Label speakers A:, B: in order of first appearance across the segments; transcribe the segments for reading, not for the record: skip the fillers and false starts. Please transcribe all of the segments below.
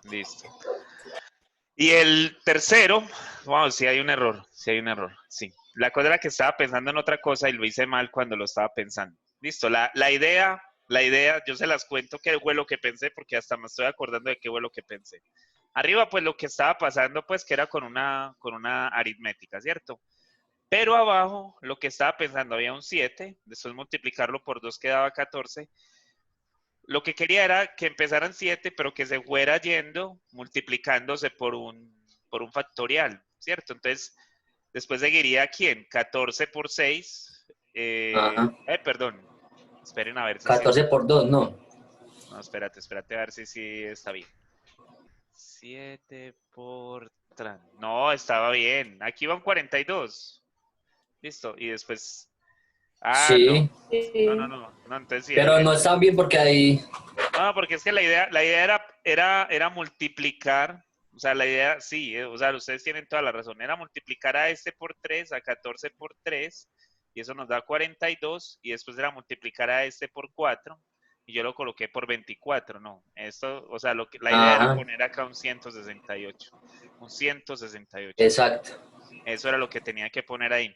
A: Listo. Y el tercero, wow, sí hay un error, sí hay un error, sí. La cosa era que estaba pensando en otra cosa y lo hice mal cuando lo estaba pensando. Listo, la idea, yo se las cuento qué fue lo que pensé porque hasta me estoy acordando de qué fue lo que pensé. Arriba, pues lo que estaba pasando, pues que era con una aritmética, ¿cierto? Pero abajo, lo que estaba pensando, había un 7, después multiplicarlo por 2 quedaba 14. Lo que quería era que empezaran 7, pero que se fuera yendo, multiplicándose por un factorial, ¿cierto? Entonces, después seguiría ¿quién? 14 por 6.
B: Ajá.
A: Perdón. Esperen a ver si sí.
B: 14 por 2, no.
A: No, espérate a ver si sí está bien. 7 por... No, estaba bien. Aquí van 42. Listo. Y después... Ah, no.
B: Sí,
A: No, entonces sí,
B: pero no están bien porque ahí...
A: no, porque es que la idea era multiplicar, o sea, la idea, sí, o sea, ustedes tienen toda la razón, era multiplicar a este por 3, a 14 por 3, y eso nos da 42, y después era multiplicar a este por 4, y yo lo coloqué por 24, no, esto, o sea, la idea era
B: Ajá,
A: poner acá un 168,
B: exacto.
A: eso era lo que tenía que poner ahí.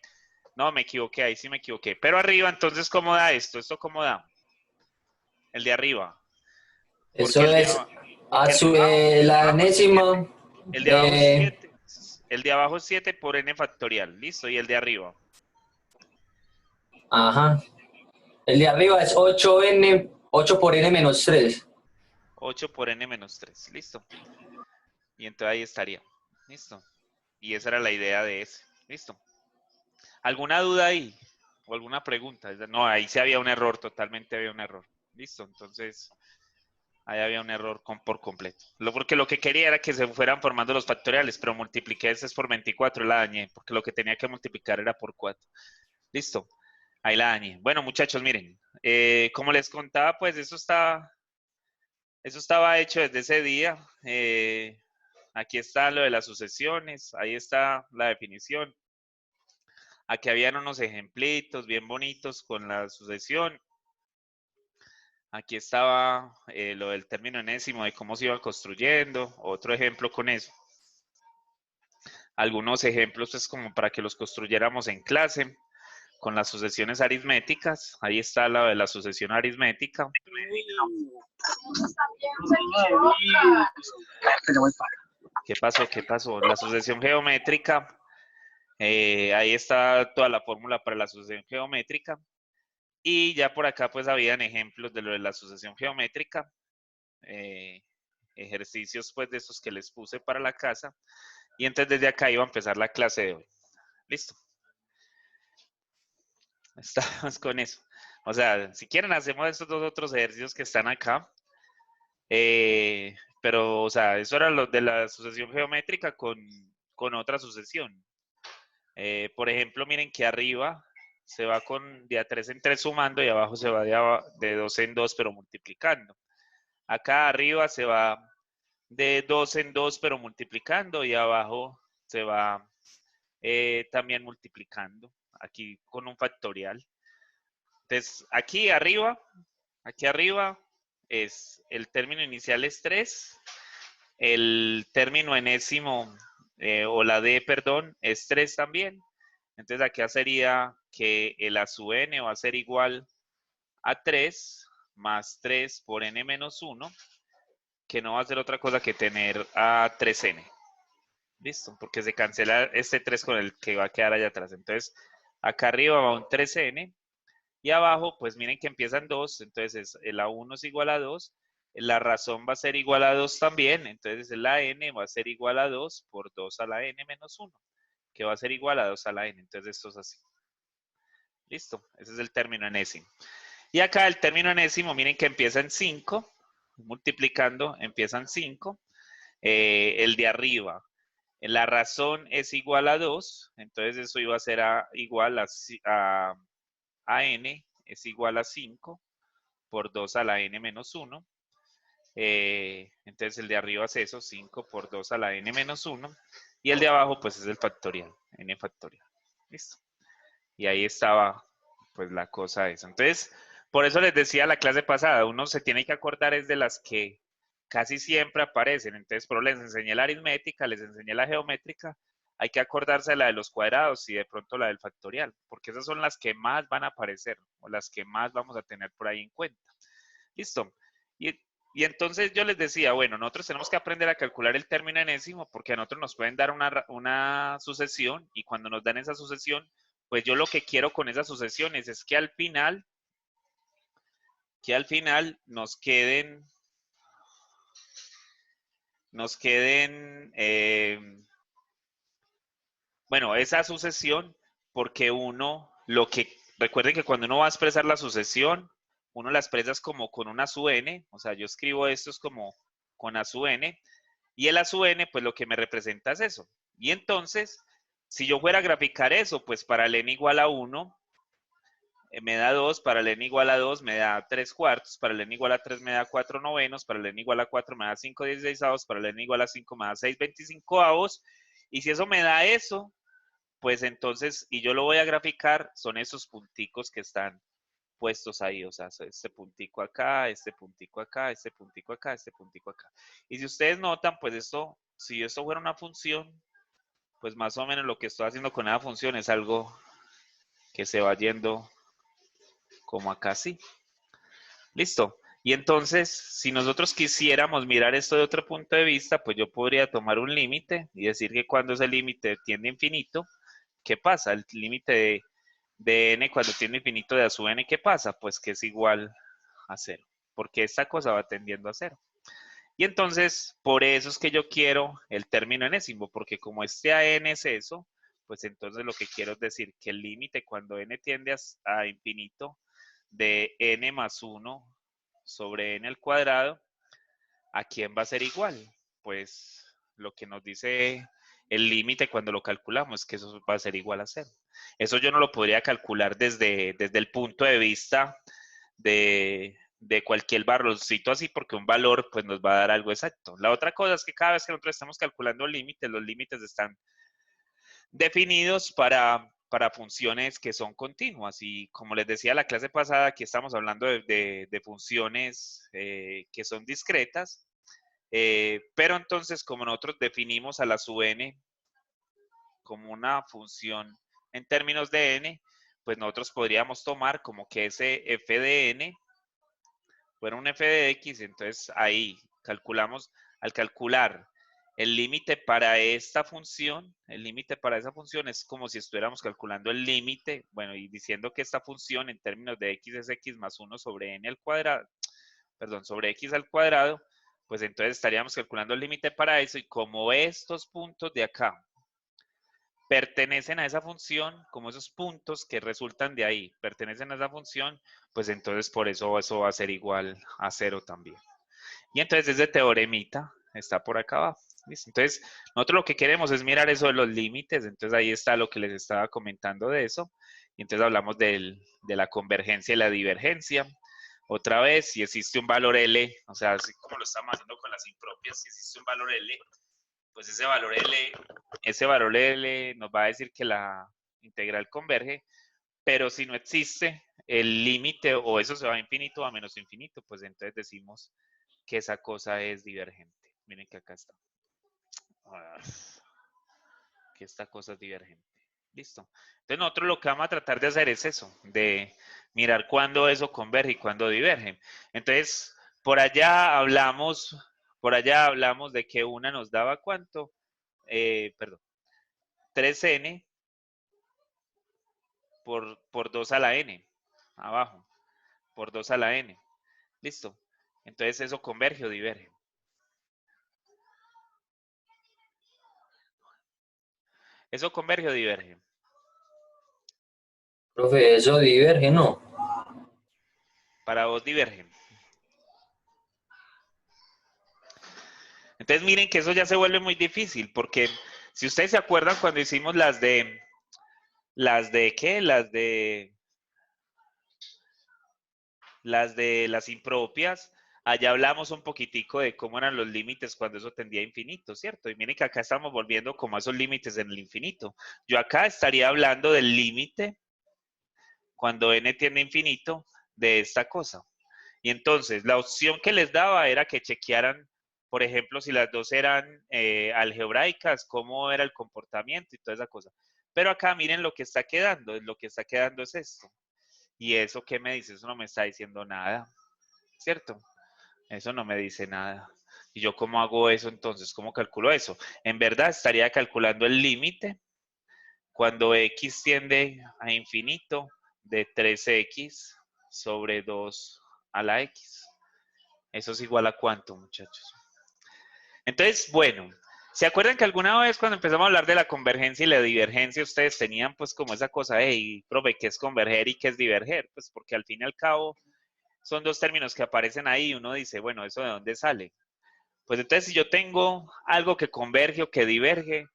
A: No, me equivoqué, ahí sí me equivoqué, pero arriba, entonces, ¿cómo da esto? ¿Esto cómo da? El de arriba. Porque
B: Eso es
A: porque el de
B: la
A: abajo es 7.
B: enésima
A: El de abajo es
B: de...
A: 7. El de abajo es 7 por n factorial. Listo. Y el de arriba.
B: Ajá. El de arriba es 8n, 8 por n menos 3.
A: 8 por n menos 3. Listo. Y entonces ahí estaría. Listo. Y esa era la idea de ese. Listo. ¿Alguna duda ahí? ¿O alguna pregunta? No, ahí sí había un error. Totalmente había un error. Listo. Entonces, ahí había un error por completo. Porque lo que quería era que se fueran formando los factoriales, pero multipliqué ese por 24 y la dañé, porque lo que tenía que multiplicar era por 4. Listo. Ahí la dañé. Bueno, muchachos, miren, como les contaba, pues eso estaba hecho desde ese día. Aquí está lo de las sucesiones, ahí está la definición. Aquí habían unos ejemplitos bien bonitos con la sucesión. Aquí estaba lo del término enésimo de cómo se iba construyendo. Otro ejemplo con eso. Algunos ejemplos, pues, como para que los construyéramos en clase. Con las sucesiones aritméticas. Ahí está la de la sucesión aritmética. ¿Qué pasó? ¿Qué pasó? La sucesión geométrica. Ahí está toda la fórmula para la sucesión geométrica. Y ya por acá pues habían ejemplos de lo de la sucesión geométrica. Ejercicios pues de esos que les puse para la casa. Y entonces desde acá iba a empezar la clase de hoy. Listo. Estamos con eso. O sea, si quieren hacemos estos dos otros ejercicios que están acá. Pero, o sea, eso era lo de la sucesión geométrica con otra sucesión. Por ejemplo, miren que arriba se va de a 3 en 3 sumando y abajo se va de 2 en 2 pero multiplicando. Acá arriba se va de 2 en 2 pero multiplicando y abajo se va también multiplicando. Aquí con un factorial. Entonces, aquí arriba es el término inicial es 3, el término enésimo o la D, perdón, es 3 también. Entonces acá sería que el A sub n va a ser igual a 3 más 3 por n menos 1, que no va a ser otra cosa que tener a 3n. Listo, porque se cancela este 3 con el que va a quedar allá atrás. Entonces, acá arriba va un 3n y abajo, pues miren que empiezan 2, entonces el A1 es igual a 2, la razón va a ser igual a 2 también, entonces la n va a ser igual a 2 por 2 a la n menos 1, que va a ser igual a 2 a la n, entonces esto es así. Listo, ese es el término enésimo. Y acá el término enésimo, miren que empieza en 5, multiplicando, empieza en 5. El de arriba, la razón es igual a 2, entonces eso iba a ser igual a n, es igual a 5 por 2 a la n menos 1. Entonces el de arriba es eso, 5 por 2 a la n menos 1. Y el de abajo pues es el factorial, n factorial. Listo. Y ahí estaba pues la cosa esa. Entonces, por eso les decía la clase pasada, uno se tiene que acordar es de las que casi siempre aparecen. Entonces, pero les enseñé la aritmética, les enseñé la geométrica, hay que acordarse de la de los cuadrados y de pronto la del factorial, porque esas son las que más van a aparecer o las que más vamos a tener por ahí en cuenta. ¿Listo? Y entonces yo les decía, bueno, nosotros tenemos que aprender a calcular el término enésimo porque a nosotros nos pueden dar una sucesión y cuando nos dan esa sucesión, pues yo lo que quiero con esas sucesiones es que al final nos queden, bueno, esa sucesión, porque recuerden que cuando uno va a expresar la sucesión, uno la expresa como con una sub n, o sea, yo escribo esto es como con a sub n, y el a sub n, pues lo que me representa es eso. Y entonces, si yo fuera a graficar eso, pues para el n igual a 1, me da 2, para el n igual a 2 me da 3 cuartos, para el n igual a 3 me da 4 novenos, para el n igual a 4 me da 5 16avos, para el n igual a 5 me da 6 25avos, y si eso me da eso, pues entonces, y yo lo voy a graficar, son esos punticos que están puestos ahí, o sea, este puntico acá, este puntico acá, este puntico acá, este puntico acá. Y si ustedes notan, pues esto, si esto fuera una función, pues más o menos lo que estoy haciendo con esa función es algo que se va yendo como acá así. Listo. Y entonces, si nosotros quisiéramos mirar esto de otro punto de vista, pues yo podría tomar un límite y decir que cuando ese límite tiende a infinito, ¿qué pasa? El límite de n cuando tiende a infinito de a sub n, ¿qué pasa? Pues que es igual a 0, porque esta cosa va tendiendo a 0. Y entonces, por eso es que yo quiero el término enésimo, porque como este a n es eso, pues entonces lo que quiero es decir que el límite cuando n tiende a infinito de n más 1 sobre n al cuadrado, ¿a quién va a ser igual? Pues lo que nos dice el límite cuando lo calculamos es que eso va a ser igual a 0. Eso yo no lo podría calcular desde el punto de vista de cualquier valorcito así, porque un valor pues nos va a dar algo exacto. La otra cosa es que cada vez que nosotros estamos calculando límites, los límites están definidos para funciones que son continuas. Y como les decía la clase pasada, aquí estamos hablando de funciones que son discretas, pero entonces como nosotros definimos a la sub n como una función en términos de n, pues nosotros podríamos tomar como que ese f de n fuera un f de x, entonces ahí calculamos, al calcular el límite para esta función, el límite para esa función es como si estuviéramos calculando el límite, bueno, y diciendo que esta función en términos de x es x más 1 sobre n al cuadrado, perdón, sobre x al cuadrado, pues entonces estaríamos calculando el límite para eso y como estos puntos de acá pertenecen a esa función, como esos puntos que resultan de ahí pertenecen a esa función, pues entonces por eso eso va a ser igual a 0 también. Y entonces ese teoremita está por acá abajo. ¿Listo? Entonces, nosotros lo que queremos es mirar eso de los límites, entonces ahí está lo que les estaba comentando de eso, y entonces hablamos de la convergencia y la divergencia. Otra vez, si existe un valor L, o sea, así como lo estamos haciendo con las impropias, si existe un valor L, pues ese valor L nos va a decir que la integral converge, pero si no existe el límite o eso se va a infinito o a menos infinito, pues entonces decimos que esa cosa es divergente. Miren que acá está. Que esta cosa es divergente. Listo. Entonces nosotros lo que vamos a tratar de hacer es eso, de mirar cuándo eso converge y cuándo diverge. Entonces, por allá hablamos de que una nos daba cuánto, perdón, 3n por 2 a la n, abajo, por 2 a la n. Listo. Entonces eso converge o diverge. ¿Eso converge o diverge?
B: Profe, eso diverge, ¿no?
A: Para vos diverge. Entonces miren que eso ya se vuelve muy difícil, porque si ustedes se acuerdan cuando hicimos ¿qué? Las de las impropias, allá hablamos un poquitico de cómo eran los límites cuando eso tendía a infinito, ¿cierto? Y miren que acá estamos volviendo como a esos límites en el infinito. Yo acá estaría hablando del límite cuando n tiende a infinito de esta cosa. Y entonces la opción que les daba era que chequearan por ejemplo, si las dos eran algebraicas, cómo era el comportamiento y toda esa cosa. Pero acá miren lo que está quedando, lo que está quedando es esto. ¿Y eso qué me dice? Eso no me está diciendo nada, ¿cierto? Eso no me dice nada. ¿Y yo cómo hago eso entonces? ¿Cómo calculo eso? En verdad estaría calculando el límite cuando x tiende a infinito de 3x sobre 2 a la x. ¿Eso es igual a cuánto, muchachos? Entonces, bueno, ¿se acuerdan que alguna vez cuando empezamos a hablar de la convergencia y la divergencia, ustedes tenían pues como esa cosa, hey, profe, ¿qué es converger y qué es diverger? Pues porque al fin y al cabo son dos términos que aparecen ahí y uno dice, bueno, ¿eso de dónde sale? Pues entonces si yo tengo algo que converge o que diverge,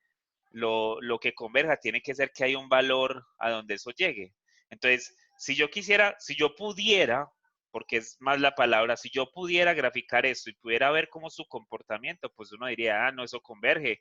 A: lo que converja tiene que ser que hay un valor a donde eso llegue. Entonces, si yo quisiera, si yo pudiera, porque es más la palabra, si yo pudiera graficar esto y pudiera ver cómo su comportamiento, pues uno diría, ah, no, eso converge,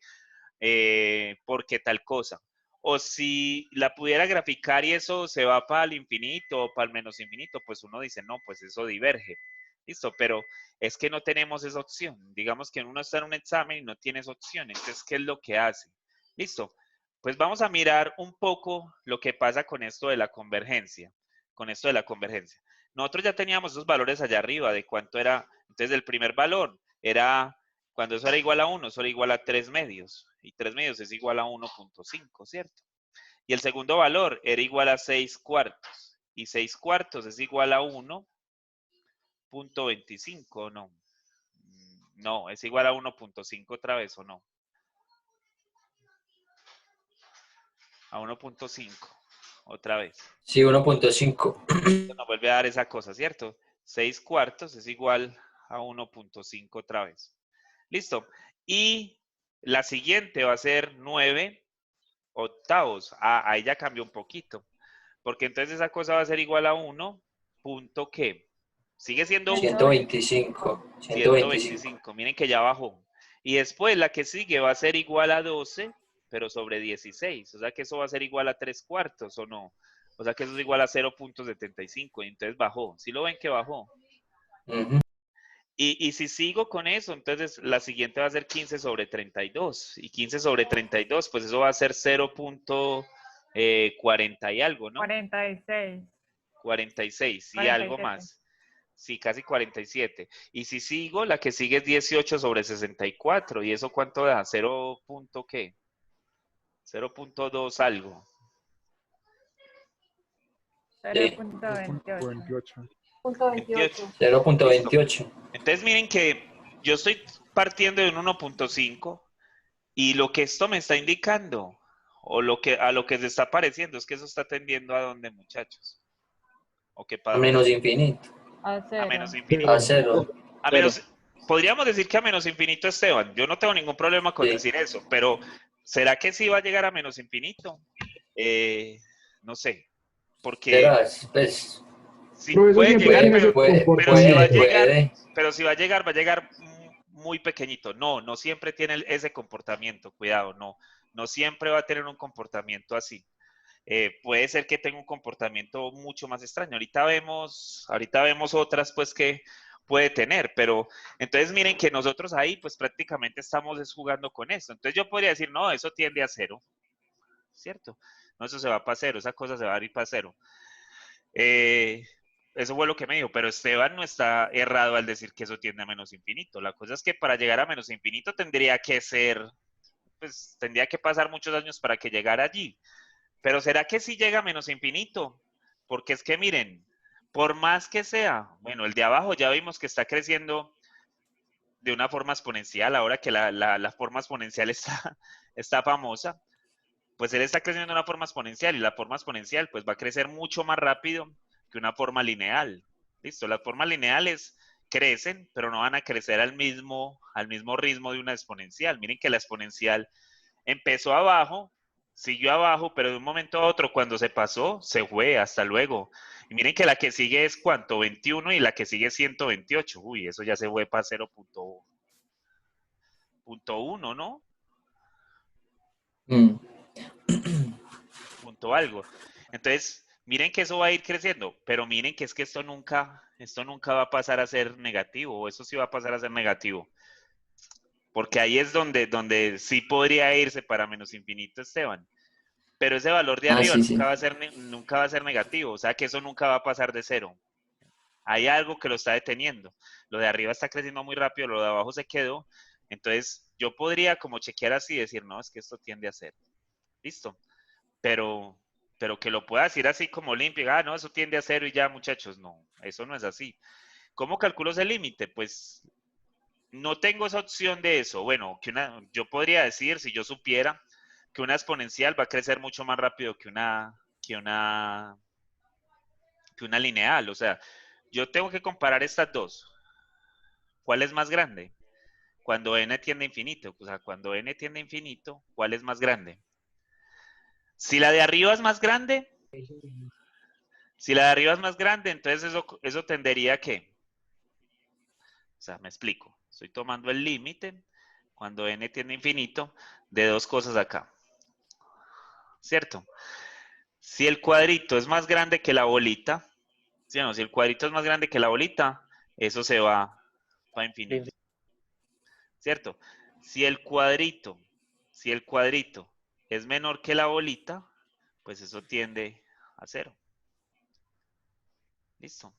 A: porque tal cosa. O si la pudiera graficar y eso se va para el infinito o para el menos infinito, pues uno dice, no, pues eso diverge. Listo, pero es que no tenemos esa opción. Digamos que uno está en un examen y no tiene esa opción. Entonces, ¿qué es lo que hace? Listo. Pues vamos a mirar un poco lo que pasa con esto de la convergencia. Con esto de la convergencia. Nosotros ya teníamos esos valores allá arriba de cuánto era. Entonces, el primer valor era, cuando eso era igual a 1, eso era igual a 3 medios. Y 3 medios es igual a 1.5, ¿cierto? Y el segundo valor era igual a 6 cuartos. Y 6 cuartos es igual a 1.25, ¿no? No, es igual a 1.5 otra vez, ¿o no? A 1.5 otra vez.
B: Sí, 1.5.
A: Nos vuelve a dar esa cosa, ¿cierto? 6 cuartos es igual a 1.5 otra vez. Listo. Y la siguiente va a ser 9 octavos. Ah, ahí ya cambió un poquito. Porque entonces esa cosa va a ser igual a 1. Punto ¿qué? Sigue siendo 1.
B: 125. 125.
A: 125. Miren que ya bajó. Y después la que sigue va a ser igual a 12, pero sobre 16. O sea que eso va a ser igual a 3 cuartos, ¿o no? O sea que eso es igual a 0.75. Y entonces bajó. ¿Sí lo ven que bajó?
B: Ujú.
A: Y si sigo con eso, entonces la siguiente va a ser 15 sobre 32. Y 15 sobre 32, pues eso va a ser 0.40 y algo, ¿no?
C: 46.
A: 46 y algo
C: 47.
A: más. Sí, casi 47. Y si sigo, la que sigue es 18 sobre 64. ¿Y eso cuánto da? 0. ¿Qué? 0.2 algo.
C: 0.28.
D: 28.
A: 28.
B: 0.28.
A: Entonces miren que yo estoy partiendo de un 1.5 y lo que esto me está indicando, o a lo que se está pareciendo, es que eso está tendiendo a dónde, muchachos. ¿O qué para
B: A
A: dónde?
B: menos infinito.
C: A
A: A
C: 0.
A: menos
B: A
A: infinito.
B: 0.
A: A menos, podríamos decir que a menos infinito, Esteban. Yo no tengo ningún problema con
B: Sí.
A: decir eso, pero ¿será que sí va a llegar a menos infinito? No sé, porque
B: Será, pues,
A: sí
D: Profesor,
A: puede
D: siempre
A: llegar,
D: tiene ese
A: pero si va a
D: comportamiento.
A: llegar,
B: puede.
A: pero si va a llegar muy pequeñito. No, no siempre tiene ese comportamiento. Cuidado, no, no siempre va a tener un comportamiento así. Puede ser que tenga un comportamiento mucho más extraño. Ahorita vemos otras pues que puede tener, pero entonces miren que nosotros ahí pues prácticamente estamos jugando con eso. Entonces yo podría decir, no, eso tiende a 0, ¿cierto? No, eso se va para 0, esa cosa se va a ir para 0. Eso fue lo que me dijo, pero Esteban no está errado al decir que eso tiende a menos infinito. La cosa es que para llegar a menos infinito tendría que ser, pues tendría que pasar muchos años para que llegara allí. Pero ¿será que sí llega a menos infinito? Porque es que miren, por más que sea, bueno, el de abajo ya vimos que está creciendo de una forma exponencial, ahora que la forma exponencial está famosa, pues él está creciendo de una forma exponencial y la forma exponencial pues va a crecer mucho más rápido que una forma lineal. Listo, las formas lineales crecen, pero no van a crecer al mismo ritmo de una exponencial. Miren que la exponencial empezó abajo, siguió abajo, pero de un momento a otro, cuando se pasó, se fue, hasta luego. Y miren que la que sigue es ¿cuánto? 21 y la que sigue es 128. Uy, eso ya se fue para 0.1, ¿no?
B: Mm.
A: Punto algo. Entonces, miren que eso va a ir creciendo, pero miren que es que esto nunca va a pasar a ser negativo, o eso sí va a pasar a ser negativo. porque ahí es donde sí podría irse para menos infinito, Esteban. Pero ese valor de arriba
B: Sí, sí.
A: nunca va a ser negativo, o sea que eso nunca va a pasar de cero. Hay algo que lo está deteniendo. Lo de arriba está creciendo muy rápido, lo de abajo se quedó. Entonces, yo podría como chequear así y decir, no, es que esto tiende a ser. Listo. Pero, pero que lo pueda decir así como limpio, no, eso tiende a cero y ya, muchachos, no, eso no es así. ¿Cómo calculo ese límite? Pues no tengo esa opción de eso. Bueno, yo podría decir, si yo supiera, que una exponencial va a crecer mucho más rápido que una lineal. O sea, yo tengo que comparar estas dos. ¿Cuál es más grande? Cuando n tiende a infinito. O sea, cuando n tiende a infinito, ¿cuál es más grande? Si la de arriba es más grande, entonces eso tendería a qué. O sea, me explico. Estoy tomando el límite cuando n tiende a infinito de dos cosas acá. ¿Cierto? Si el cuadrito es más grande que la bolita, ¿sí o no? Si el cuadrito es más grande que la bolita, eso se va a infinito. ¿Cierto? Si el cuadrito, si el cuadrito es menor que la bolita, pues eso tiende a cero. Listo.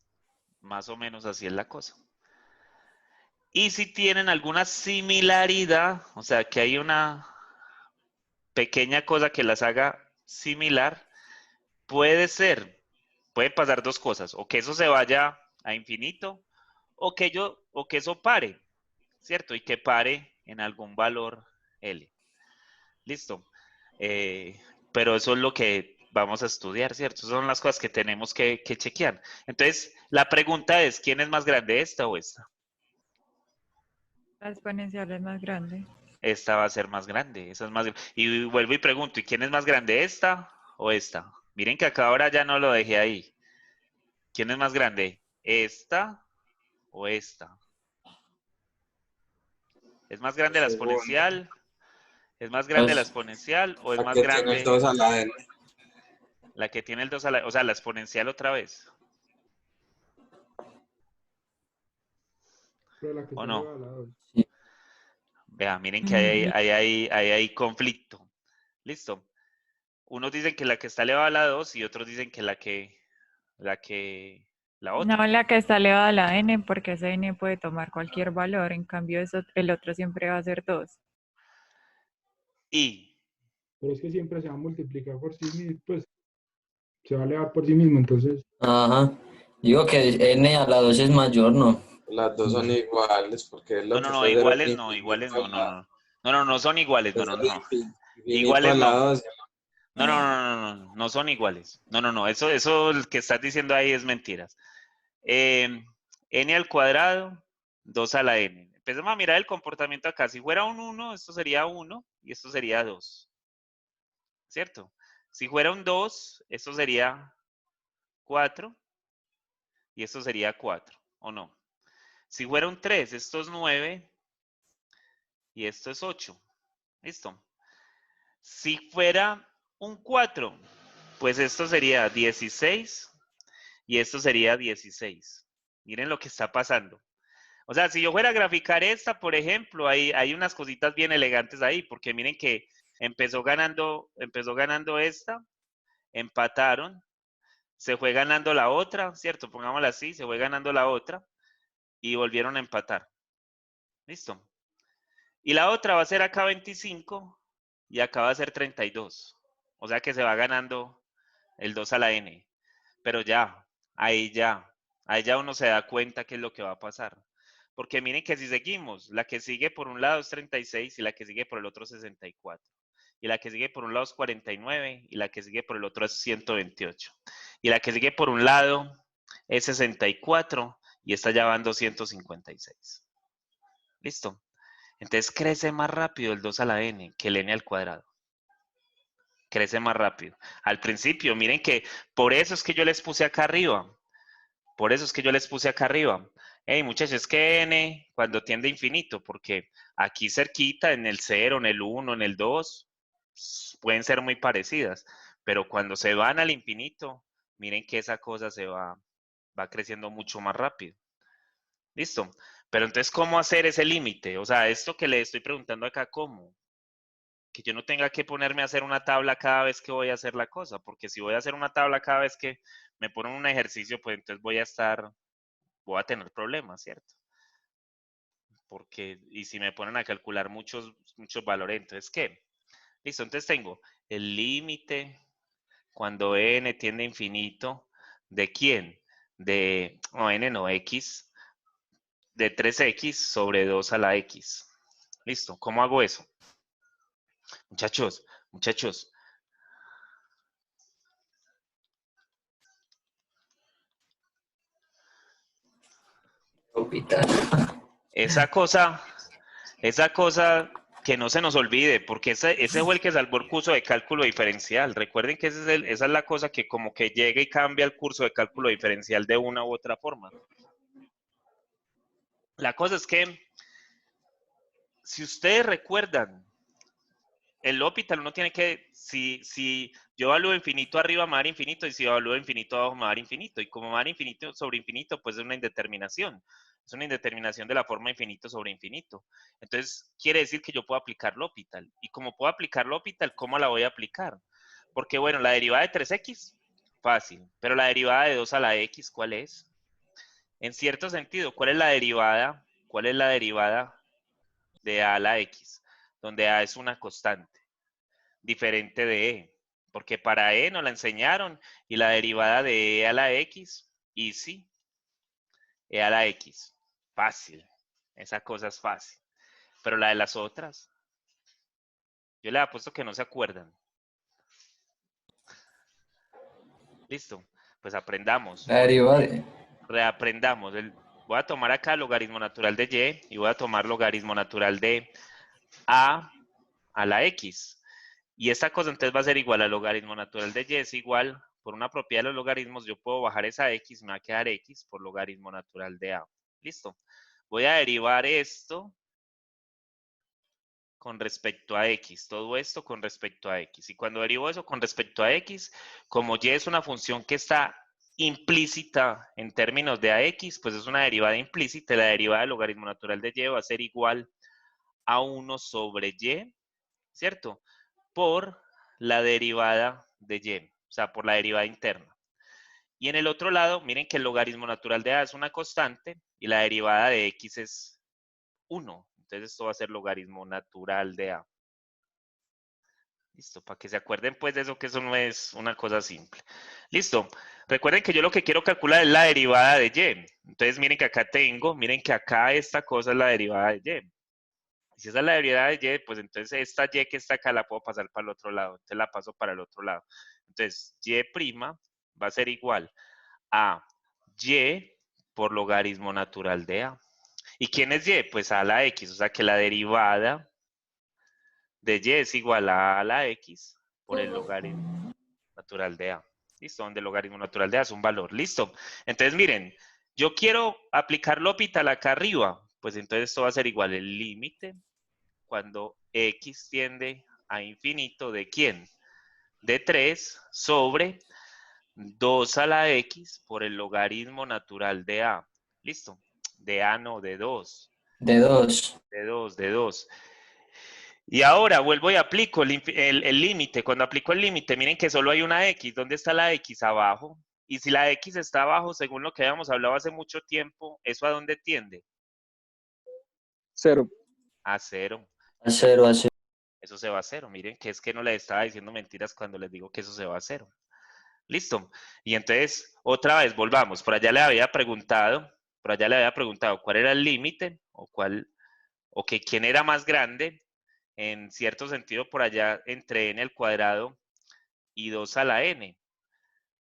A: Más o menos así es la cosa. Y si tienen alguna similaridad, o sea, que hay una pequeña cosa que las haga similar, puede pasar dos cosas, o que eso se vaya a infinito, o que eso pare, ¿cierto? Y que pare en algún valor L. Listo. Eh, pero eso es lo que vamos a estudiar, ¿cierto? Esas son las cosas que tenemos que chequear. Entonces, la pregunta es, ¿quién es más grande, esta o esta?
C: La exponencial es más grande.
A: Esta va a ser más grande, esa es más. Y vuelvo y pregunto, ¿y quién es más grande, esta o esta? Miren que acá ahora ya no lo dejé ahí. ¿Quién es más grande? ¿Esta o esta? ¿Es más grande la
D: Segunda.
A: exponencial? ¿Es más grande la
B: Pues,
A: exponencial o es
D: La
A: más
D: que tiene el
A: grande
D: 2 a la n.
A: la que tiene el 2 a la, o sea, la exponencial otra vez?
E: Pero la que
A: ¿O
E: está
A: no?
E: elevada a la 2.
A: Vea, miren que
C: Mm,
A: hay conflicto. Listo. Unos dicen que la que está elevada a la 2 y otros dicen que la
C: No,
A: otra.
C: la que está elevada a la n, porque ese n puede tomar cualquier valor. En cambio, el otro siempre va a ser 2.
A: Y
E: Pero es que siempre se va a multiplicar por sí mismo, pues se va a elevar por sí mismo, entonces.
B: ajá. Digo que n a la 2 es mayor, ¿no?
D: Las dos son iguales porque es
A: no,
D: lo
A: no,
D: que
A: no,
D: está hacer
A: iguales no, iguales
D: infinito
A: no,
D: a
A: no,
D: la,
A: no. No, no, no son iguales, no, no, no.
D: infinito a
A: Iguales
D: la
A: no.
D: 2.
A: No, no, no, no, no, no son iguales. No, no, no, eso el que estás diciendo ahí es mentiras. N al cuadrado, 2 a la n. Empecemos a mirar el comportamiento acá. Si fuera un 1, esto sería 1 y esto sería 2. ¿Cierto? Si fuera un 2, esto sería 4 y esto sería 4, ¿o no? Si fuera un 3, esto es 9 y esto es 8. ¿Listo? Si fuera un 4, pues esto sería 16 y esto sería 16. Miren lo que está pasando. O sea, si yo fuera a graficar esta, por ejemplo, hay unas cositas bien elegantes ahí, porque miren que empezó ganando esta, empataron, se fue ganando la otra, ¿cierto? Pongámosla así, se fue ganando la otra y volvieron a empatar. ¿Listo? Y la otra va a ser acá 25 y acá va a ser 32. O sea que se va ganando el 2 a la n. Pero ahí ya, ahí ya uno se da cuenta qué es lo que va a pasar. Porque miren que si seguimos, la que sigue por un lado es 36 y la que sigue por el otro es 64. Y la que sigue por un lado es 49 y la que sigue por el otro es 128. Y la que sigue por un lado es 64 y esta ya va en 256. ¿Listo? Entonces crece más rápido el 2 a la n que el n al cuadrado. Crece más rápido. Al principio, miren que por eso es que yo les puse acá arriba. Por eso es que yo les puse acá arriba. Hey, muchachos, es que n cuando tiende a infinito, porque aquí cerquita, en el 0, en el 1, en el 2, pueden ser muy parecidas. Pero cuando se van al infinito, miren que esa cosa va creciendo mucho más rápido. ¿Listo? Pero entonces, ¿cómo hacer ese límite? O sea, esto que le estoy preguntando acá, ¿cómo? Que yo no tenga que ponerme a hacer una tabla cada vez que voy a hacer la cosa, porque si voy a hacer una tabla cada vez que me ponen un ejercicio, pues entonces voy a tener problemas, ¿cierto? Porque, y si me ponen a calcular muchos valores, entonces, ¿qué? Listo, entonces tengo el límite cuando n tiende a infinito, ¿de quién? N no, x, de 3x sobre 2 a la x. Listo, ¿cómo hago eso? Muchachos,
B: Hospital.
A: esa cosa que no se nos olvide, porque ese fue el que salvó el curso de cálculo diferencial. Recuerden que esa es la cosa que como que llega y cambia el curso de cálculo diferencial de una u otra forma. La cosa es que, si ustedes recuerdan, el L'Hopital uno tiene que, si yo evalúo infinito arriba, me va a dar infinito, y si evalúo infinito abajo, me va a dar infinito. Y como me va a dar infinito sobre infinito, pues es una indeterminación. Es una indeterminación de la forma infinito sobre infinito. Entonces, quiere decir que yo puedo aplicar L'Hopital. Y como puedo aplicar L'Hopital, ¿cómo la voy a aplicar? Porque, bueno, la derivada de 3x, fácil. Pero la derivada de 2 a la x, ¿cuál es? En cierto sentido, ¿cuál es la derivada? ¿Cuál es la derivada de a la x? Donde a es una constante diferente de e. Porque para e nos la enseñaron y la derivada de e a la x, easy, e a la x, fácil. Esa cosa es fácil. Pero la de las otras, yo le apuesto que no se acuerdan. Listo, pues aprendamos.
B: La derivada de...
A: Reaprendamos. Voy a tomar acá logaritmo natural de y voy a tomar logaritmo natural de a la x. Y esta cosa entonces va a ser igual al logaritmo natural de y, es igual, por una propiedad de los logaritmos, yo puedo bajar esa x, me va a quedar x por logaritmo natural de a. Listo. Voy a derivar esto con respecto a x, todo esto con respecto a x. Y cuando derivo eso con respecto a x, como y es una función que está implícita en términos de ax, pues es una derivada implícita. La derivada del logaritmo natural de y va a ser igual a 1 sobre y, ¿cierto? Por la derivada de y, o sea, por la derivada interna. Y en el otro lado, miren que el logaritmo natural de a es una constante y la derivada de x es 1. Entonces esto va a ser logaritmo natural de a. Listo, para que se acuerden pues de eso, que eso no es una cosa simple. Listo. Recuerden que yo lo que quiero calcular es la derivada de y. Entonces miren que acá miren que acá esta cosa es la derivada de y. Si esa es la derivada de y, pues entonces esta y que está acá la puedo pasar para el otro lado. Entonces la paso para el otro lado. Entonces y' va a ser igual a y por logaritmo natural de a. ¿Y quién es y? Pues a la x. O sea que la derivada de y es igual a la x por el logaritmo natural de a. ¿Listo? Donde el logaritmo natural de a es un valor. ¿Listo? Entonces miren, yo quiero aplicar L'Hopital acá arriba. Pues entonces esto va a ser igual el límite cuando x tiende a infinito, ¿de quién? De 3 sobre 2 a la x por el logaritmo natural de a. ¿Listo? De a no, de 2.
B: De 2.
A: De 2. Y ahora vuelvo y aplico el límite. Cuando aplico el límite, miren que solo hay una x. ¿Dónde está la x? Abajo. Y si la x está abajo, según lo que habíamos hablado hace mucho tiempo, ¿eso a dónde tiende?
F: 0.
A: A 0.
B: A 0, a 0.
A: Eso se va a 0. Miren que es que no les estaba diciendo mentiras cuando les digo que eso se va a 0. Listo. Y entonces, otra vez, volvamos. Por allá le había preguntado cuál era el límite o que quién era más grande, en cierto sentido, por allá entre n al cuadrado y 2 a la n.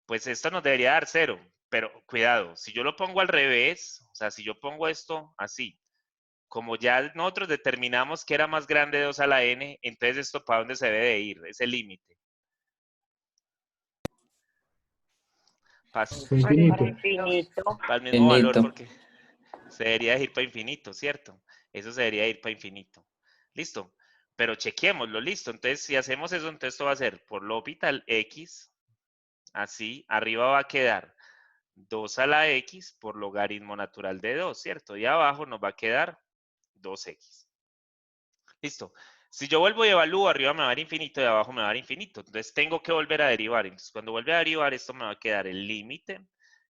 A: Pues esto nos debería dar 0, pero cuidado, si yo lo pongo al revés, o sea, si yo pongo esto así, como ya nosotros determinamos que era más grande de 2 a la n, entonces esto para dónde se debe de ir, ese límite.
E: Infinito.
A: Para el mismo valor,
B: Infinito.
A: porque se debería ir para infinito, ¿cierto? Eso se debería ir para infinito. Listo. Pero chequémoslo, listo. Entonces, si hacemos eso, entonces esto va a ser por L'Hopital x, así, arriba va a quedar 2 a la x por logaritmo natural de 2, ¿cierto? Y abajo nos va a quedar 2x. Listo. Si yo vuelvo y evalúo, arriba me va a dar infinito y abajo me va a dar infinito. Entonces tengo que volver a derivar. Entonces cuando vuelve a derivar, esto me va a quedar el límite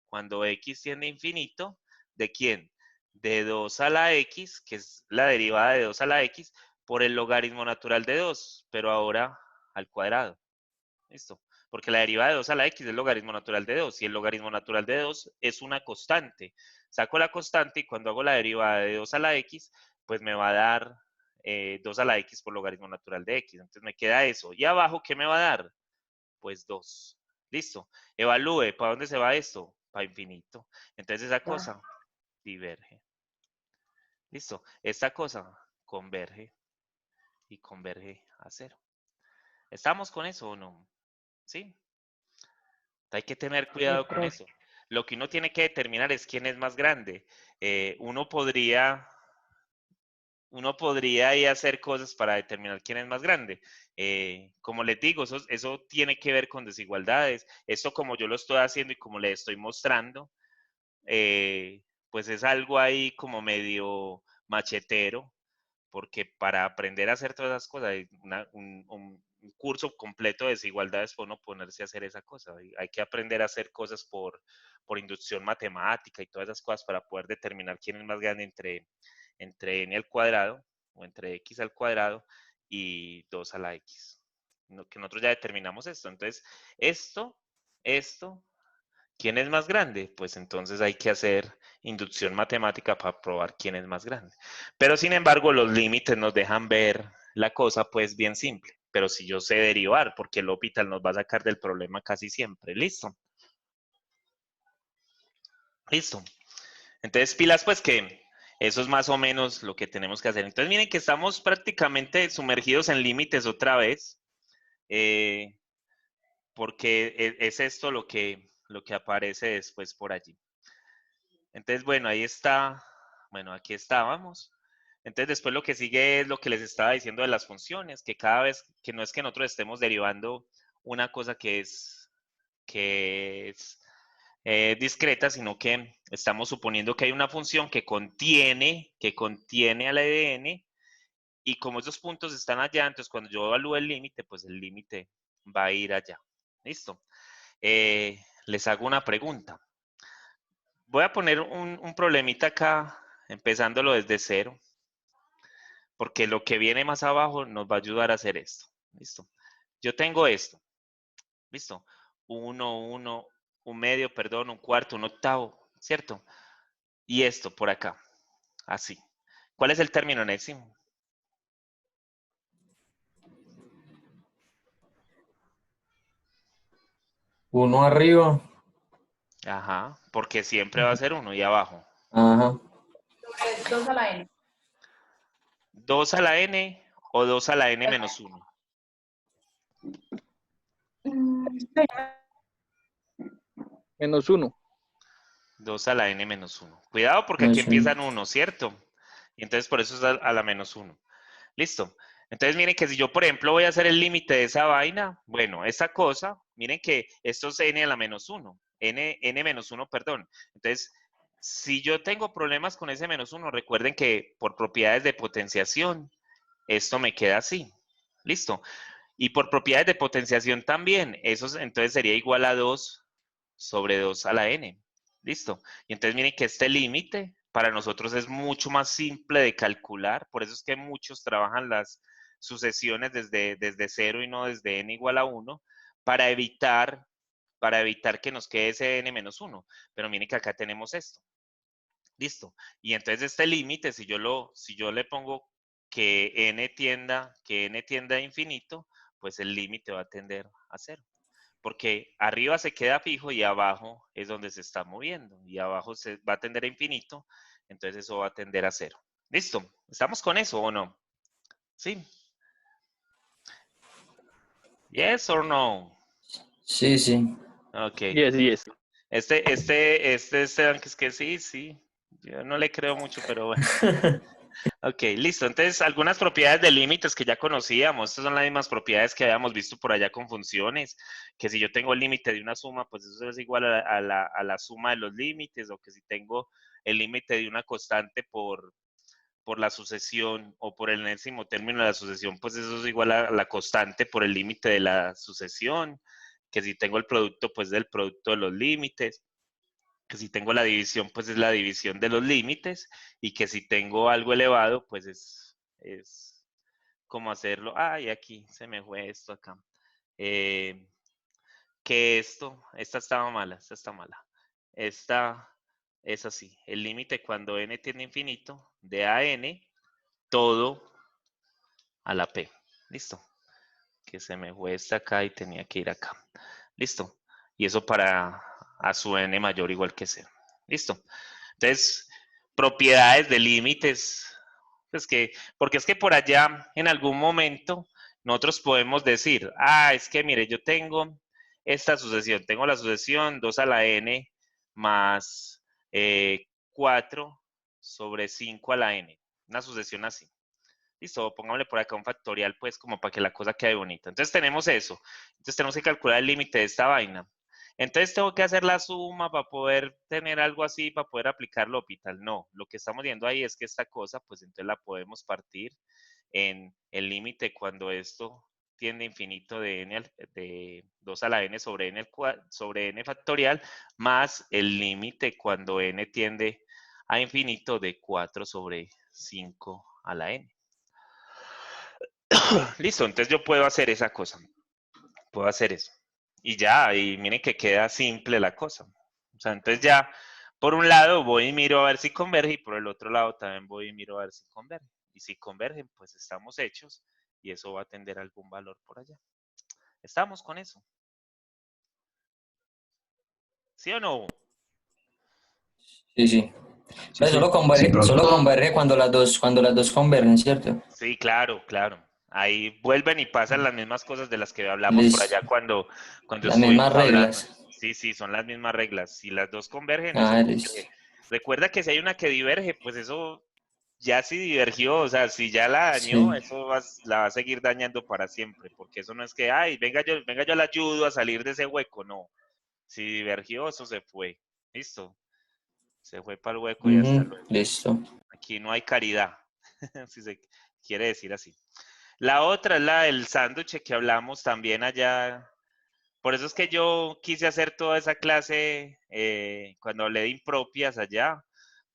A: cuando x tiende a infinito. ¿De quién? De 2 a la x, que es la derivada de 2 a la x, por el logaritmo natural de 2, pero ahora al cuadrado. ¿Listo? Porque la derivada de 2 a la x es el logaritmo natural de 2, y el logaritmo natural de 2 es una constante. Saco la constante y cuando hago la derivada de 2 a la x, pues me va a dar 2 a la x por logaritmo natural de x. Entonces me queda eso. ¿Y abajo qué me va a dar? Pues 2. ¿Listo? Evalúe. ¿Para dónde se va esto? Para infinito. Entonces esa cosa diverge. ¿Listo? Esta cosa converge y converge a 0. ¿Estamos con eso o no? ¿Sí? Hay que tener cuidado con
C: profe.
A: eso. Lo que uno tiene que determinar es quién es más grande. Uno podría ahí hacer cosas para determinar quién es más grande. Como les digo, eso tiene que ver con desigualdades. Esto como yo lo estoy haciendo y como le estoy mostrando, pues es algo ahí como medio machetero, porque para aprender a hacer todas esas cosas, hay un curso completo de desigualdades para uno ponerse a hacer esa cosa. Hay que aprender a hacer cosas por inducción matemática y todas esas cosas para poder determinar quién es más grande entre n al cuadrado o entre x al cuadrado y 2 a la x. Que nosotros ya determinamos esto. Entonces, esto, ¿quién es más grande? Pues entonces hay que hacer inducción matemática para probar quién es más grande. Pero sin embargo, los límites nos dejan ver la cosa pues bien simple. Pero si yo sé derivar, porque el L'Hopital nos va a sacar del problema casi siempre. ¿Listo? Listo. Entonces, pilas pues que eso es más o menos lo que tenemos que hacer. Entonces, miren que estamos prácticamente sumergidos en límites otra vez. Porque es esto lo que aparece después por allí. Entonces, bueno, ahí está. Bueno, aquí estábamos. Entonces, después lo que sigue es lo que les estaba diciendo de las funciones, que cada vez, que no es que nosotros estemos derivando una cosa que es discreta, sino que estamos suponiendo que hay una función que contiene al EDN, y como esos puntos están allá, entonces cuando yo evalúe el límite, pues el límite va a ir allá. ¿Listo? Les hago una pregunta. Voy a poner un problemita acá, empezándolo desde 0, porque lo que viene más abajo nos va a ayudar a hacer esto. ¿Listo? Yo tengo esto. ¿Listo? 1, 1, un medio, perdón, un cuarto, un octavo, ¿cierto? Y esto por acá, así. ¿Cuál es el término enésimo?
B: Uno arriba.
A: Ajá, porque siempre va a ser 1 y abajo.
B: Ajá.
G: 2 a la n.
A: 2 a la n o 2 a la n menos 1.
F: Menos 1.
A: 2 a la n menos 1. Cuidado porque aquí
B: Menos uno.
A: empiezan 1, ¿cierto? Y entonces por eso es a la menos 1. Listo. Entonces miren que si yo, por ejemplo, voy a hacer el límite de esa vaina, bueno, esa cosa, miren que esto es n a la menos 1. N menos 1, perdón. Entonces, si yo tengo problemas con ese menos 1, recuerden que por propiedades de potenciación, esto me queda así. Listo. Y por propiedades de potenciación también, eso entonces sería igual a 2 sobre 2 a la n. ¿Listo? Y entonces miren que este límite para nosotros es mucho más simple de calcular. Por eso es que muchos trabajan las sucesiones desde 0 y no desde n igual a 1 para evitar que nos quede ese n menos 1. Pero miren que acá tenemos esto. ¿Listo? Y entonces este límite, si yo le pongo que n tienda a infinito, pues el límite va a tender a 0. Porque arriba se queda fijo y abajo es donde se está moviendo. Y abajo se va a tender a infinito, entonces eso va a tender a 0. ¿Listo? ¿Estamos con eso o no? ¿Sí? ¿Yes or no?
B: Sí, sí.
A: Ok.
F: Yes.
A: Esteban, que es que sí. Yo no le creo mucho, pero bueno. Ok, listo. Entonces, algunas propiedades de límites que ya conocíamos. Estas son las mismas propiedades que habíamos visto por allá con funciones. Que si yo tengo el límite de una suma, pues eso es igual a la suma de los límites. O que si tengo el límite de una constante por la sucesión o por el enésimo término de la sucesión, pues eso es igual a la constante por el límite de la sucesión. Que si tengo el producto, pues del producto de los límites. Que si tengo la división, pues es la división de los límites, y que si tengo algo elevado, pues es como hacerlo. Ay, aquí se me fue esto acá. Que esta estaba mala, esta está mala. Esta es así. El límite cuando n tiende a infinito, de a n, todo a la p. Listo. Que se me fue esta acá y tenía que ir acá. Listo. Y eso para a su n mayor o igual que 0. Listo. Entonces, propiedades de límites. Pues porque es que por allá, en algún momento, nosotros podemos decir, es que mire, yo tengo esta sucesión. Tengo la sucesión 2 a la n más 4 sobre 5 a la n. Una sucesión así. Listo, pongámosle por acá un factorial, pues, como para que la cosa quede bonita. Entonces tenemos eso. Entonces tenemos que calcular el límite de esta vaina. Entonces tengo que hacer la suma para poder tener algo así, para poder aplicarlo L'Hopital. No, lo que estamos viendo ahí es que esta cosa, pues entonces la podemos partir en el límite cuando esto tiende a infinito de 2 a la n sobre n factorial, más el límite cuando n tiende a infinito de 4 sobre 5 a la n. Listo, entonces yo puedo hacer esa cosa. Puedo hacer eso. Y ya, y miren que queda simple la cosa. O sea, entonces ya, por un lado voy y miro a ver si converge, y por el otro lado también voy y miro a ver si converge. Y si convergen, pues estamos hechos, y eso va a tener algún valor por allá. ¿Estamos con eso? ¿Sí o no?
B: Sí, sí.
E: Sí,
B: Pero
E: sí.
B: solo converge cuando las dos convergen, ¿cierto?
A: Sí, claro, claro. Ahí vuelven y pasan las mismas cosas de las que hablamos por
B: Listo.
A: allá cuando
B: Las mismas
A: estuvimos hablando.
B: reglas.
A: Sí, sí, son las mismas reglas. Si las dos convergen, eso
B: Ah, listo.
A: converge. Recuerda que si hay una que diverge, pues eso ya sí divergió, o sea, si ya la dañó,
B: Sí.
A: eso la va a seguir dañando para siempre, porque eso no es que, venga yo le ayudo a salir de ese hueco, no. Si divergió, eso se fue. Listo. Se fue para el hueco y hasta luego.
B: Listo.
A: Aquí no hay caridad, si se quiere decir así. La otra es la del sándwich que hablamos también allá. Por eso es que yo quise hacer toda esa clase cuando hablé de impropias allá,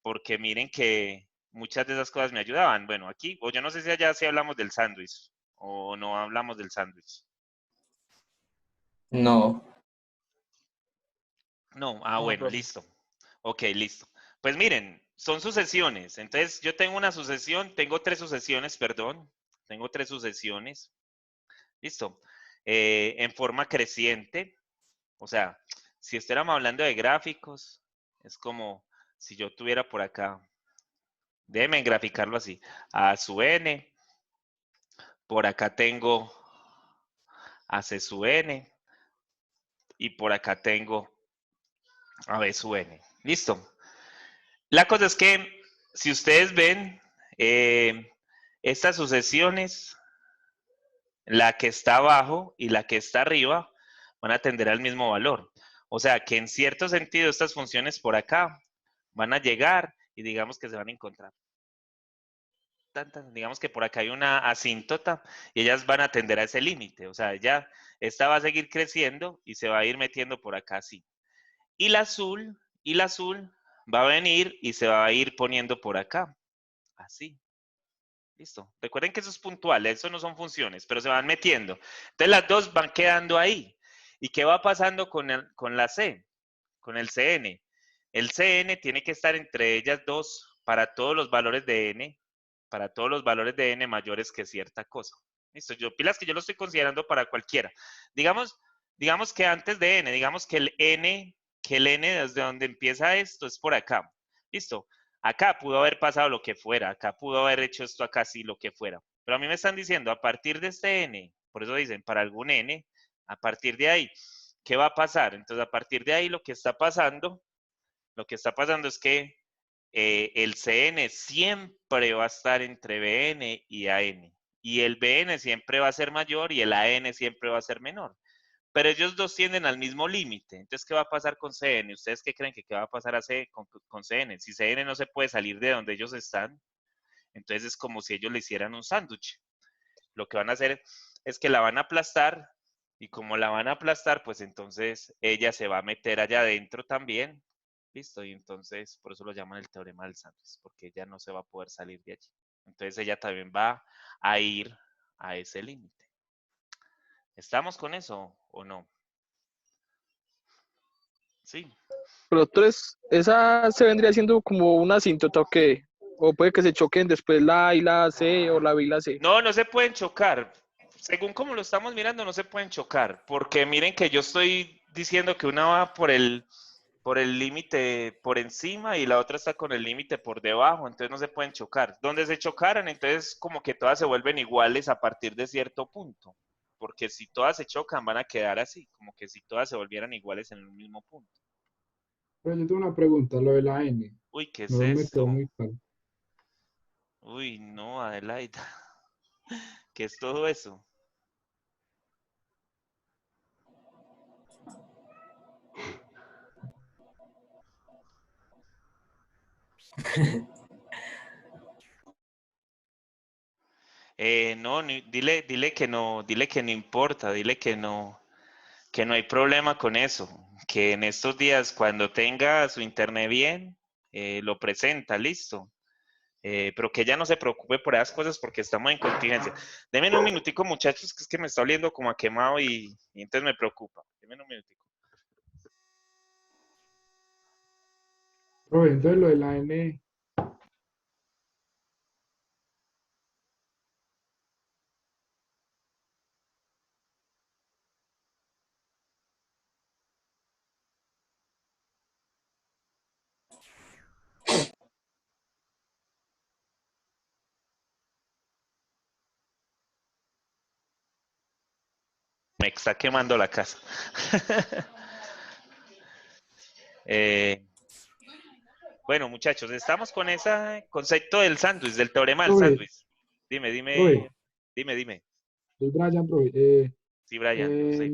A: porque miren que muchas de esas cosas me ayudaban. Bueno, aquí, o yo no sé si allá sí hablamos del sándwich o no hablamos del sándwich.
B: No.
A: No,
F: No,
A: bueno,
F: profe.
A: listo. Ok, listo. Pues miren, son sucesiones. Entonces yo tengo una sucesión, tengo tres sucesiones, perdón. Tengo tres sucesiones. Listo. En forma creciente. O sea, si estuviéramos hablando de gráficos, es como si yo tuviera por acá, déjenme graficarlo así, A sub n, por acá tengo a C sub n, y por acá tengo a B sub n. Listo. La cosa es que, si ustedes ven, estas sucesiones, la que está abajo y la que está arriba, van a tender al mismo valor. O sea, que en cierto sentido estas funciones por acá van a llegar y digamos que se van a encontrar. Digamos que por acá hay una asíntota y ellas van a tender a ese límite. O sea, esta va a seguir creciendo y se va a ir metiendo por acá así. Y la azul va a venir y se va a ir poniendo por acá. Así. Listo. Recuerden que eso es puntual, eso no son funciones, pero se van metiendo. Entonces las dos van quedando ahí. ¿Y qué va pasando con la C? Con el CN. El CN tiene que estar entre ellas dos para todos los valores de N, para todos los valores de N mayores que cierta cosa. Listo, pilas que yo lo estoy considerando para cualquiera. Digamos que antes de N, digamos que el N desde donde empieza esto es por acá. Listo. Acá pudo haber pasado lo que fuera, acá pudo haber hecho esto acá sí, lo que fuera. Pero a mí me están diciendo, a partir de este N, por eso dicen, para algún N, a partir de ahí, ¿qué va a pasar? Entonces, a partir de ahí lo que está pasando es que el CN siempre va a estar entre BN y AN. Y el BN siempre va a ser mayor y el AN siempre va a ser menor. Pero ellos dos tienden al mismo límite. Entonces, ¿qué va a pasar con CN? ¿Ustedes qué creen que qué va a pasar con CN? Si CN no se puede salir de donde ellos están, entonces es como si ellos le hicieran un sándwich. Lo que van a hacer es que la van a aplastar y como la van a aplastar, pues entonces ella se va a meter allá adentro también. Listo, y entonces por eso lo llaman el teorema del sándwich, porque ella no se va a poder salir de allí. Entonces ella también va a ir a ese límite. ¿Estamos con eso o no? Sí.
F: Pero tres, esa se vendría siendo como una asíntota o qué. O puede que se choquen después la A y la C o la B y la C.
A: No, no se pueden chocar. Según como lo estamos mirando, no se pueden chocar, porque miren que yo estoy diciendo que una va por el límite por encima y la otra está con el límite por debajo, entonces no se pueden chocar. Donde se chocaran, entonces como que todas se vuelven iguales a partir de cierto punto, porque si todas se chocan van a quedar así, como que si todas se volvieran iguales en un mismo punto.
E: Pero yo tengo una pregunta, lo de la N.
A: Uy, ¿qué es
E: No me quedó
A: esto?
E: muy claro.
A: Uy, no, Adelaida. ¿Qué es todo eso? No, dile que no importa, dile que no hay problema con eso, que en estos días cuando tenga su internet bien, lo presenta, listo. Pero que ella no se preocupe por esas cosas porque estamos en contingencia. Denme un minutico, muchachos, que es que me está oliendo como a quemado y entonces me preocupa. Denme un minutico.
E: Profe, entonces lo de la N,
A: Me está quemando la casa. Bueno, muchachos, estamos con ese concepto del sándwich, del teorema del
E: profe,
A: sándwich. Dime,
E: profe,
A: dime.
E: soy Brian, profe.
A: Sí, Brian, yo sé.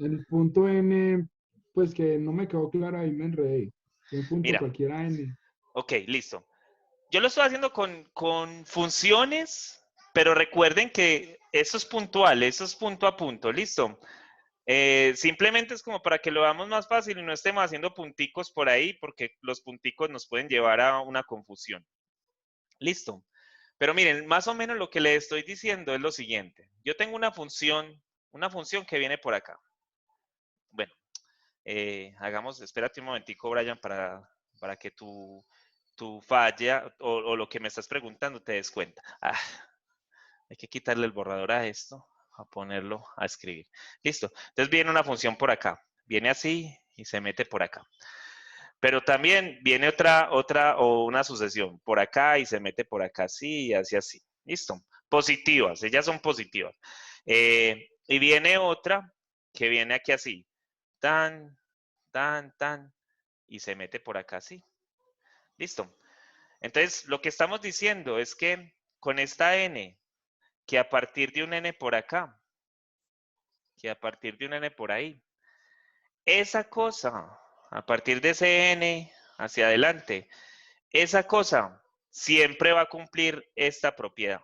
E: El punto N, pues que no me quedó claro, ahí me enredé. Un punto
A: Mira,
E: cualquiera N.
A: ok, listo. Yo lo estoy haciendo con funciones, pero recuerden que eso es puntual, eso es punto a punto, listo. Simplemente es como para que lo veamos más fácil y no estemos haciendo punticos por ahí, porque los punticos nos pueden llevar a una confusión. Listo. Pero miren, más o menos lo que le estoy diciendo es lo siguiente. Yo tengo una función que viene por acá. Bueno, espérate un momentico, Brian, para que tu falla o lo que me estás preguntando te des cuenta. Hay que quitarle el borrador a esto, a ponerlo a escribir. Listo. Entonces viene una función por acá. Viene así y se mete por acá. Pero también viene otra o una sucesión por acá y se mete por acá así y así. Listo. Positivas, ellas son positivas. Y viene otra que viene aquí así. Tan, tan, y se mete por acá así. Listo. Entonces, lo que estamos diciendo es que con esta n, que a partir de un n por acá, que a partir de un n por ahí, esa cosa, a partir de ese n hacia adelante, esa cosa siempre va a cumplir esta propiedad.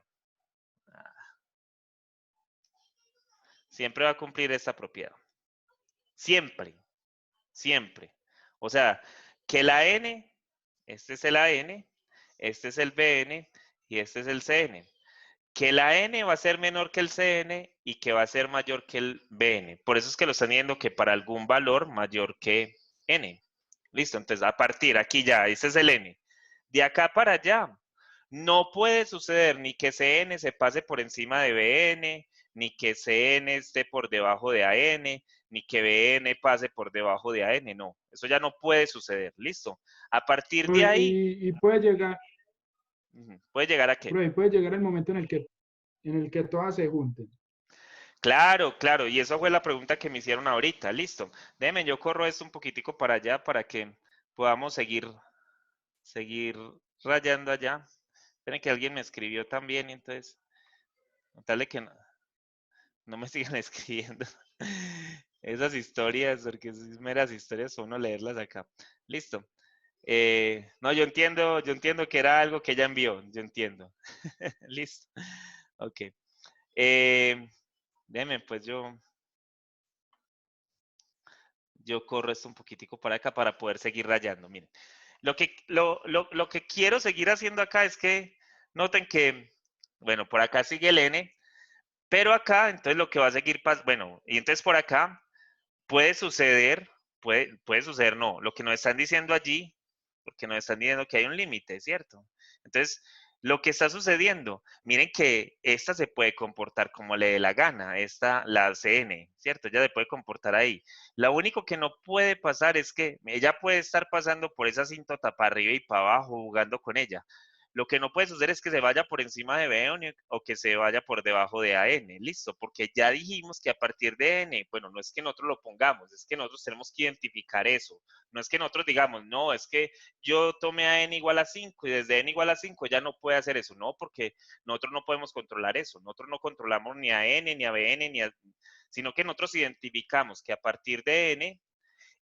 A: Siempre va a cumplir esta propiedad. Siempre, siempre. O sea, que la n, este es el AN, este es el BN y este es el CN. Que la N va a ser menor que el CN y que va a ser mayor que el BN. Por eso es que lo están viendo que para algún valor mayor que N. Listo, entonces a partir aquí ya, ese es el N. De acá para allá, no puede suceder ni que CN se pase por encima de BN, ni que CN esté por debajo de AN, ni que BN pase por debajo de AN, no. Eso ya no puede suceder, listo. A partir de
E: Profe,
A: ahí,
E: y
A: puede llegar a qué.
E: profe, puede llegar el momento en el que todas se junten.
A: Claro, claro, y eso fue la pregunta que me hicieron ahorita, listo. Déjenme, yo corro esto un poquitico para allá para que podamos seguir seguir rayando allá. Esperen que alguien me escribió también, y entonces, tal de que no me sigan escribiendo esas historias, porque es meras historias, uno leerlas acá. Listo. No, yo entiendo que era algo que ella envió, yo entiendo. Listo. Ok. Déjenme, pues yo corro esto un poquitico para acá para poder seguir rayando. Miren, lo que quiero seguir haciendo acá es que noten que, bueno, por acá sigue el N, pero acá, entonces lo que va a seguir, bueno, y entonces por acá puede suceder, puede suceder, no, lo que nos están diciendo allí, porque nos están diciendo que hay un límite, ¿cierto? Entonces, lo que está sucediendo, miren que esta se puede comportar como le dé la gana, la CN, ¿cierto? Ella se puede comportar ahí. Lo único que no puede pasar es que ella puede estar pasando por esa asíntota para arriba y para abajo, jugando con ella. Lo que no puede suceder es que se vaya por encima de B o que se vaya por debajo de AN, listo, porque ya dijimos que a partir de N, bueno, no es que nosotros lo pongamos, es que nosotros tenemos que identificar eso, no es que nosotros digamos, no, es que yo tomé a N igual a 5 y desde N igual a 5 ya no puede hacer eso, no, porque nosotros no podemos controlar eso, nosotros no controlamos ni a N, ni a BN, sino que nosotros identificamos que a partir de N,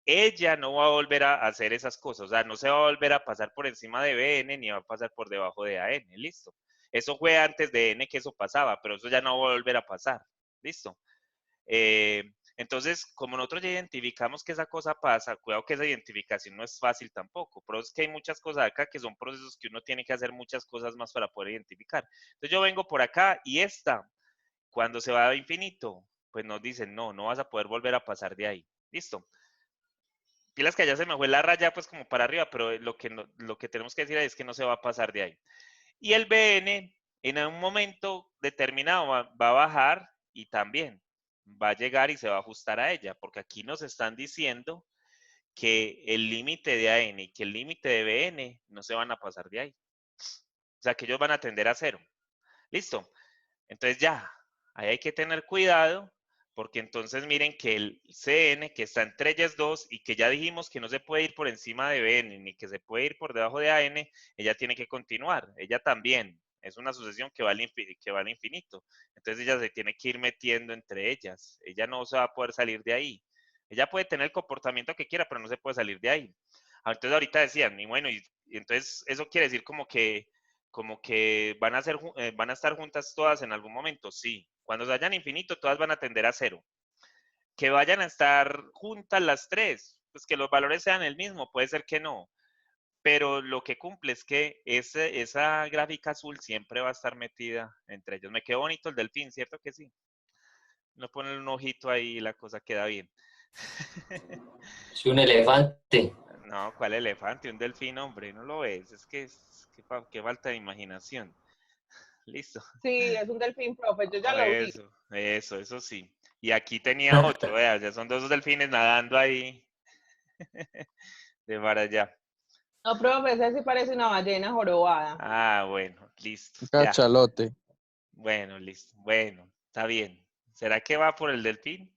A: ella no va a volver a hacer esas cosas, o sea, no se va a volver a pasar por encima de BN ni va a pasar por debajo de AN, listo. Eso fue antes de N que eso pasaba, pero eso ya no va a volver a pasar, listo. Entonces, como nosotros ya identificamos que esa cosa pasa, cuidado que esa identificación no es fácil tampoco, pero es que hay muchas cosas acá que son procesos que uno tiene que hacer muchas cosas más para poder identificar. Entonces yo vengo por acá y esta, cuando se va a infinito, pues nos dicen, no, no vas a poder volver a pasar de ahí, listo. Pilas que allá se me fue la raya pues como para arriba, pero lo que tenemos que decir es que no se va a pasar de ahí. Y el BN en un momento determinado va a bajar y también va a llegar y se va a ajustar a ella, porque aquí nos están diciendo que el límite de AN y que el límite de BN no se van a pasar de ahí. O sea, que ellos van a tender a cero. Listo. Entonces ya, ahí hay que tener cuidado, porque entonces miren que el CN, que está entre ellas dos y que ya dijimos que no se puede ir por encima de BN ni que se puede ir por debajo de AN, ella tiene que continuar. Ella también es una sucesión que va al infinito. Entonces ella se tiene que ir metiendo entre ellas. Ella no se va a poder salir de ahí. Ella puede tener el comportamiento que quiera, pero no se puede salir de ahí. Entonces ahorita decían, y bueno, y entonces eso quiere decir como que van a estar juntas todas en algún momento, sí. Cuando se vayan infinito, todas van a tender a cero. Que vayan a estar juntas las tres, pues que los valores sean el mismo, puede ser que no. Pero lo que cumple es que esa gráfica azul siempre va a estar metida entre ellos. Me quedó bonito el delfín, ¿cierto que sí? No ponen un ojito ahí y la cosa queda bien.
B: Soy un elefante.
A: No, ¿cuál elefante? Un delfín, hombre, no lo ves. Es que qué falta de imaginación. Listo.
G: Sí, es un delfín, profe, yo ya lo vi.
A: Eso sí. Y aquí tenía otro, ya son dos delfines nadando ahí de para allá.
G: No, profe, ese sí parece una ballena jorobada.
A: Ah, bueno, listo.
F: Un
A: Ya.
F: cachalote.
A: Bueno, listo. Bueno, está bien. ¿Será que va por el delfín?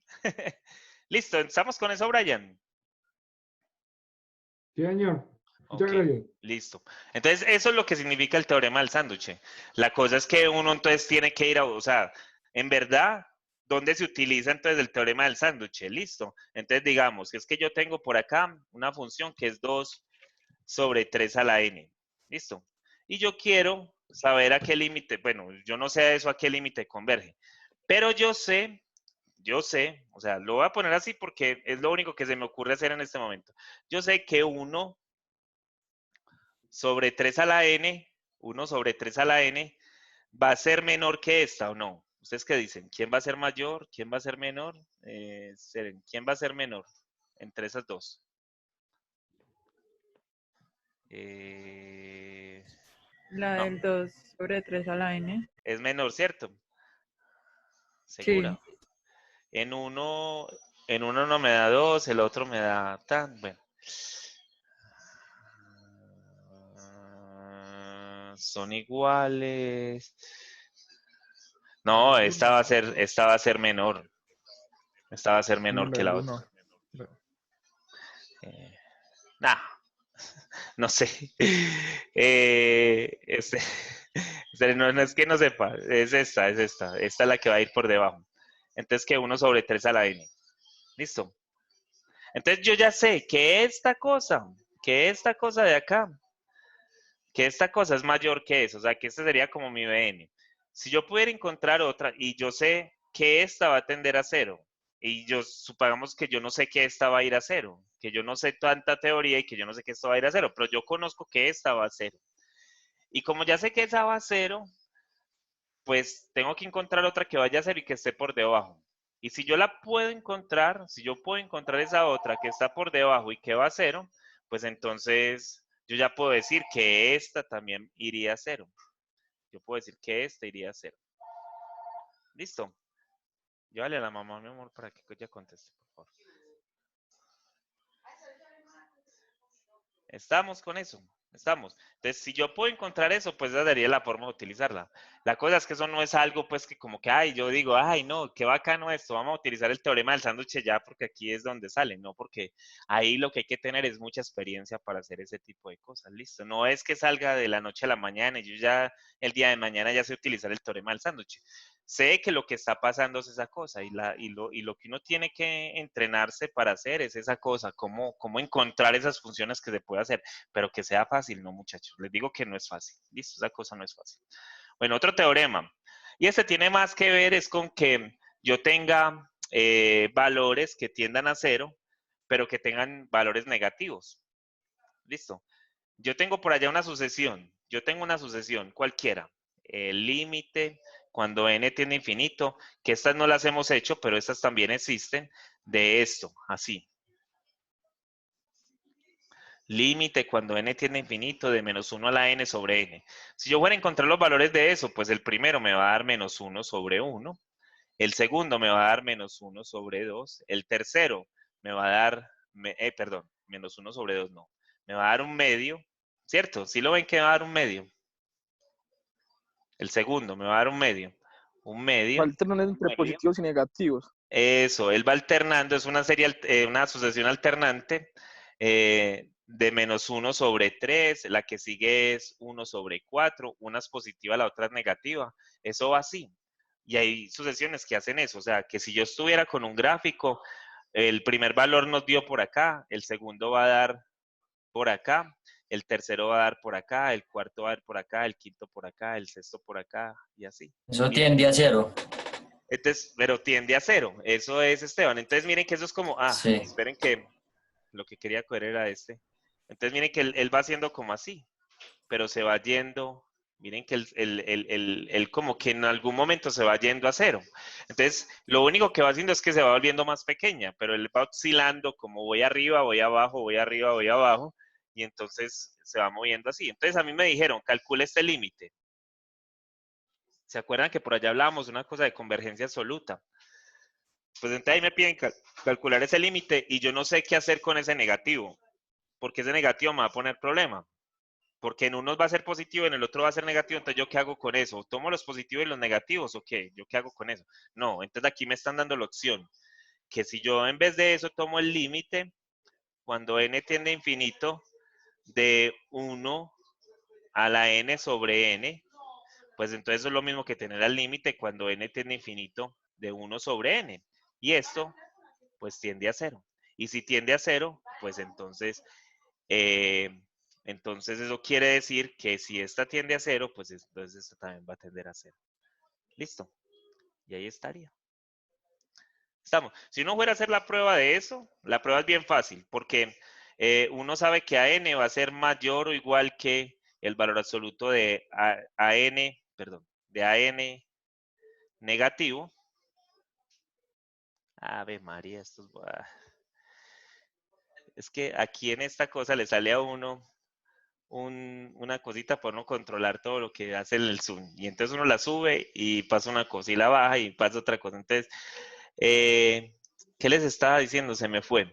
A: Listo, ¿estamos con eso, Brian?
E: Sí, señor. Muchas
A: Ok,
E: gracias.
A: listo. Entonces, eso es lo que significa el teorema del sándwich. La cosa es que uno entonces tiene que ir o sea, en verdad, ¿dónde se utiliza entonces el teorema del sándwich? Listo. Entonces, digamos, que es que yo tengo por acá una función que es 2 sobre 3 a la n. Listo. Y yo quiero saber a qué límite, bueno, yo no sé eso a qué límite converge, pero yo sé, o sea, lo voy a poner así porque es lo único que se me ocurre hacer en este momento. Yo sé que 1 sobre 3 a la n, 1 sobre 3 a la n, va a ser menor que esta o no. ¿Ustedes qué dicen? ¿Quién va a ser mayor? ¿Quién va a ser menor? ¿Quién va a ser menor entre esas dos?
C: La
A: No,
C: del 2 sobre 3 a la n.
A: es menor, ¿cierto?
C: Sí.
A: Segura. En uno no me da 2, el otro me da tan, bueno. Son iguales. No, esta va a ser menor. Esta va a ser menor
F: La
A: que la
F: del
A: otra.
F: uno.
A: Nah. No sé. No es que no sepa, es esta. Esta es la que va a ir por debajo. Entonces que 1 sobre 3 a la n. ¿Listo? Entonces yo ya sé que esta cosa de acá, que esta cosa es mayor que eso, o sea, que esta sería como mi Bn. Si yo pudiera encontrar otra y yo sé que esta va a tender a 0, y supongamos que yo no sé que esta va a ir a 0, que yo no sé tanta teoría y que yo no sé que esto va a ir a 0, pero yo conozco que esta va a 0. Y como ya sé que esa va a 0, pues tengo que encontrar otra que vaya a 0 y que esté por debajo. Y si yo la puedo encontrar, si yo puedo encontrar esa otra que está por debajo y que va a 0, pues entonces yo ya puedo decir que esta también iría a 0. Yo puedo decir que esta iría a 0. ¿Listo? Llévale a la mamá, mi amor, para que ella conteste, por favor. ¿Estamos con eso? Estamos. Entonces, si yo puedo encontrar eso, pues esa sería la forma de utilizarla. La cosa es que eso no es algo, pues, que como que, ay, yo digo, ay, no, qué bacano esto, vamos a utilizar el teorema del sándwich ya, porque aquí es donde sale, no, porque ahí lo que hay que tener es mucha experiencia para hacer ese tipo de cosas, listo. No es que salga de la noche a la mañana y yo ya el día de mañana ya sé utilizar el teorema del sándwich. Sé que lo que está pasando es esa cosa y lo que uno tiene que entrenarse para hacer es esa cosa, cómo encontrar esas funciones que se puede hacer, pero que sea fácil, no muchachos. Les digo que no es fácil, listo, esa cosa no es fácil. Bueno, otro teorema, y este tiene más que ver es con que yo tenga valores que tiendan a 0, pero que tengan valores negativos. Listo. Yo tengo por allá una sucesión, cualquiera, el límite cuando n tiende a infinito, que estas no las hemos hecho, pero estas también existen, de esto, así. Límite cuando n tiende a infinito de menos 1 a la n sobre n. Si yo fuera a encontrar los valores de eso, pues el primero me va a dar menos 1 sobre 1, el segundo me va a dar menos 1 sobre 2, el tercero me va a dar, perdón, menos 1 sobre 2 no, me va a dar un medio, ¿cierto? ¿Sí lo ven que me va a dar un medio? El segundo me va a dar un medio. Un medio.
F: Alternan entre positivos y negativos.
A: Eso, él va alternando, es una una sucesión alternante de menos 1 sobre 3, la que sigue es 1 sobre 4, una es positiva, la otra es negativa. Eso va así. Y hay sucesiones que hacen eso, o sea, que si yo estuviera con un gráfico, el primer valor nos dio por acá, el segundo va a dar por acá, el tercero va a dar por acá, el cuarto va a dar por acá, el quinto por acá, el sexto por acá, y así.
B: Eso
A: Miren,
B: tiende a 0.
A: entonces, pero tiende a 0, eso es Esteban. Entonces miren que eso es como,
B: Sí.
A: esperen que lo que quería coger era este. Entonces miren que él va haciendo como así, pero se va yendo, miren que él como que en algún momento se va yendo a 0. Entonces, lo único que va haciendo es que se va volviendo más pequeña, pero él va oscilando como voy arriba, voy abajo, voy arriba, voy abajo, y entonces se va moviendo así. Entonces a mí me dijeron, calcule este límite. ¿Se acuerdan que por allá hablábamos de una cosa de convergencia absoluta? Pues entonces ahí me piden calcular ese límite y yo no sé qué hacer con ese negativo, porque ese negativo me va a poner problema. Porque en unos va a ser positivo y en el otro va a ser negativo, entonces ¿yo qué hago con eso? ¿Tomo los positivos y los negativos o qué? ¿Yo qué hago con eso? No, entonces aquí me están dando la opción, que si yo en vez de eso tomo el límite, cuando n tiende a infinito, de 1 a la n sobre n, pues entonces eso es lo mismo que tener al límite cuando n tiende a infinito de 1 sobre n. Y esto, pues tiende a 0. Y si tiende a 0, pues entonces eso quiere decir que si esta tiende a 0, pues entonces esta también va a tender a 0. Listo. Y ahí estaría. Estamos. Si uno fuera a hacer la prueba de eso, la prueba es bien fácil, porque uno sabe que a n va a ser mayor o igual que el valor absoluto de de AN negativo. Ave María, es que aquí en esta cosa le sale a uno una cosita para no controlar todo lo que hace el zoom. Y entonces uno la sube y pasa una cosa y la baja y pasa otra cosa. Entonces, ¿qué les estaba diciendo? Se me fue.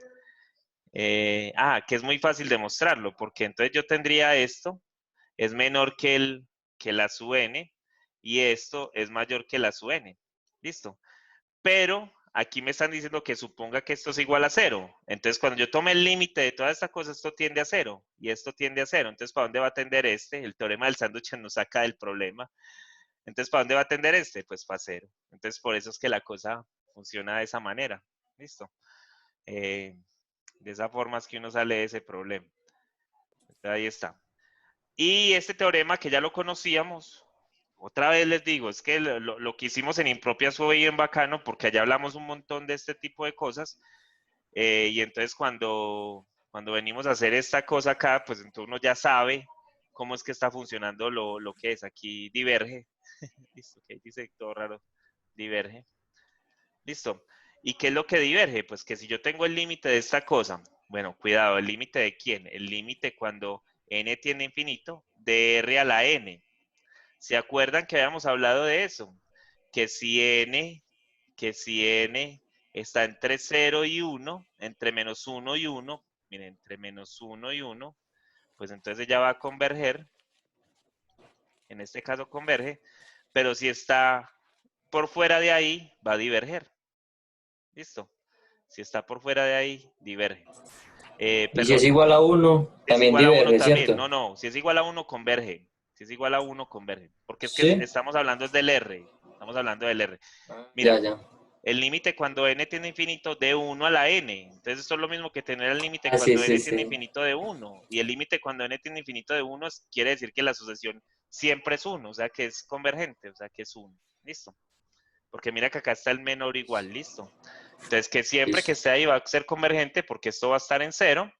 A: Que es muy fácil demostrarlo, porque entonces yo tendría esto, es menor que la sub n, y esto es mayor que la sub n. ¿Listo? Pero aquí me están diciendo que suponga que esto es igual a 0. Entonces, cuando yo tome el límite de toda esta cosa, esto tiende a 0 y esto tiende a 0. Entonces, ¿para dónde va a tender este? El teorema del sándwich nos saca del problema. Entonces, ¿para dónde va a tender este? Pues para 0. Entonces, por eso es que la cosa funciona de esa manera. ¿Listo? De esa forma es que uno sale de ese problema. Entonces, ahí está. Y este teorema que ya lo conocíamos, otra vez les digo, es que lo que hicimos en Impropia fue bien bacano porque allá hablamos un montón de este tipo de cosas. Y entonces cuando venimos a hacer esta cosa acá, pues entonces uno ya sabe cómo es que está funcionando lo que es. Aquí diverge. Listo, ok, dice todo raro. Diverge. Listo. ¿Y qué es lo que diverge? Pues que si yo tengo el límite de esta cosa, bueno, cuidado, ¿el límite de quién? El límite cuando n tiende a infinito, de r a la n. ¿Se acuerdan que habíamos hablado de eso? Que si n está entre 0 y 1, entre menos 1 y 1, miren, entre menos 1 y 1, pues entonces ya va a converger. En este caso converge, pero si está por fuera de ahí, va a diverger. ¿Listo? Si está por fuera de ahí, diverge.
B: Y si es igual a 1,
A: Si es
B: también
A: igual a 1
B: diverge,
A: también.
B: ¿cierto?
A: No, no. Si es igual a 1, converge. Si es igual a 1, converge. Porque es que
B: ¿Sí?
A: estamos hablando es del R. Estamos hablando del R.
B: Ya,
A: Mira,
B: ya.
A: el límite cuando n tiende a infinito de 1 a la n. Entonces esto es lo mismo que tener el límite
B: Ah, sí,
A: cuando
B: sí,
A: n tiende a
B: sí.
A: infinito de 1. Y el límite cuando n tiende a infinito de 1 quiere decir que la sucesión siempre es 1. O sea que es convergente. O sea que es 1. ¿Listo? Porque mira que acá está el menor igual. ¿Listo? Entonces que siempre que
B: Listo.
A: esté ahí va a ser convergente porque esto va a estar en 0.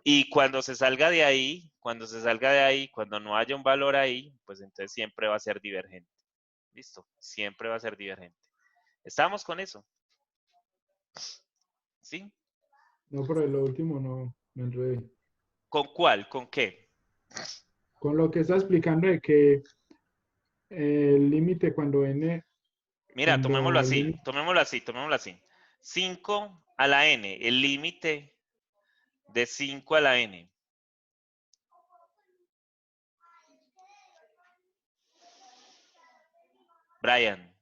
A: Y cuando se salga de ahí, cuando no haya un valor ahí, pues entonces siempre va a ser divergente. ¿Listo? Siempre va a ser divergente. ¿Estamos con eso? ¿Sí?
E: No, pero lo último no, me enredé.
A: ¿Con cuál? ¿Con qué?
E: Con lo que está explicando de que el límite cuando n,
A: Mira,
E: cuando el límite,
A: tomémoslo así. 5 a la n, el límite de 5 a la n. Brian,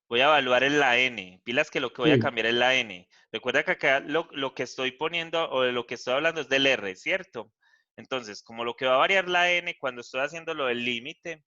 A: voy a evaluar en la n. Pilas que lo que voy a
E: sí,
A: cambiar es la n. Recuerda que acá lo que estoy poniendo o de lo que estoy hablando es del r, ¿cierto? Entonces, como lo que va a variar la n cuando estoy haciendo lo del límite,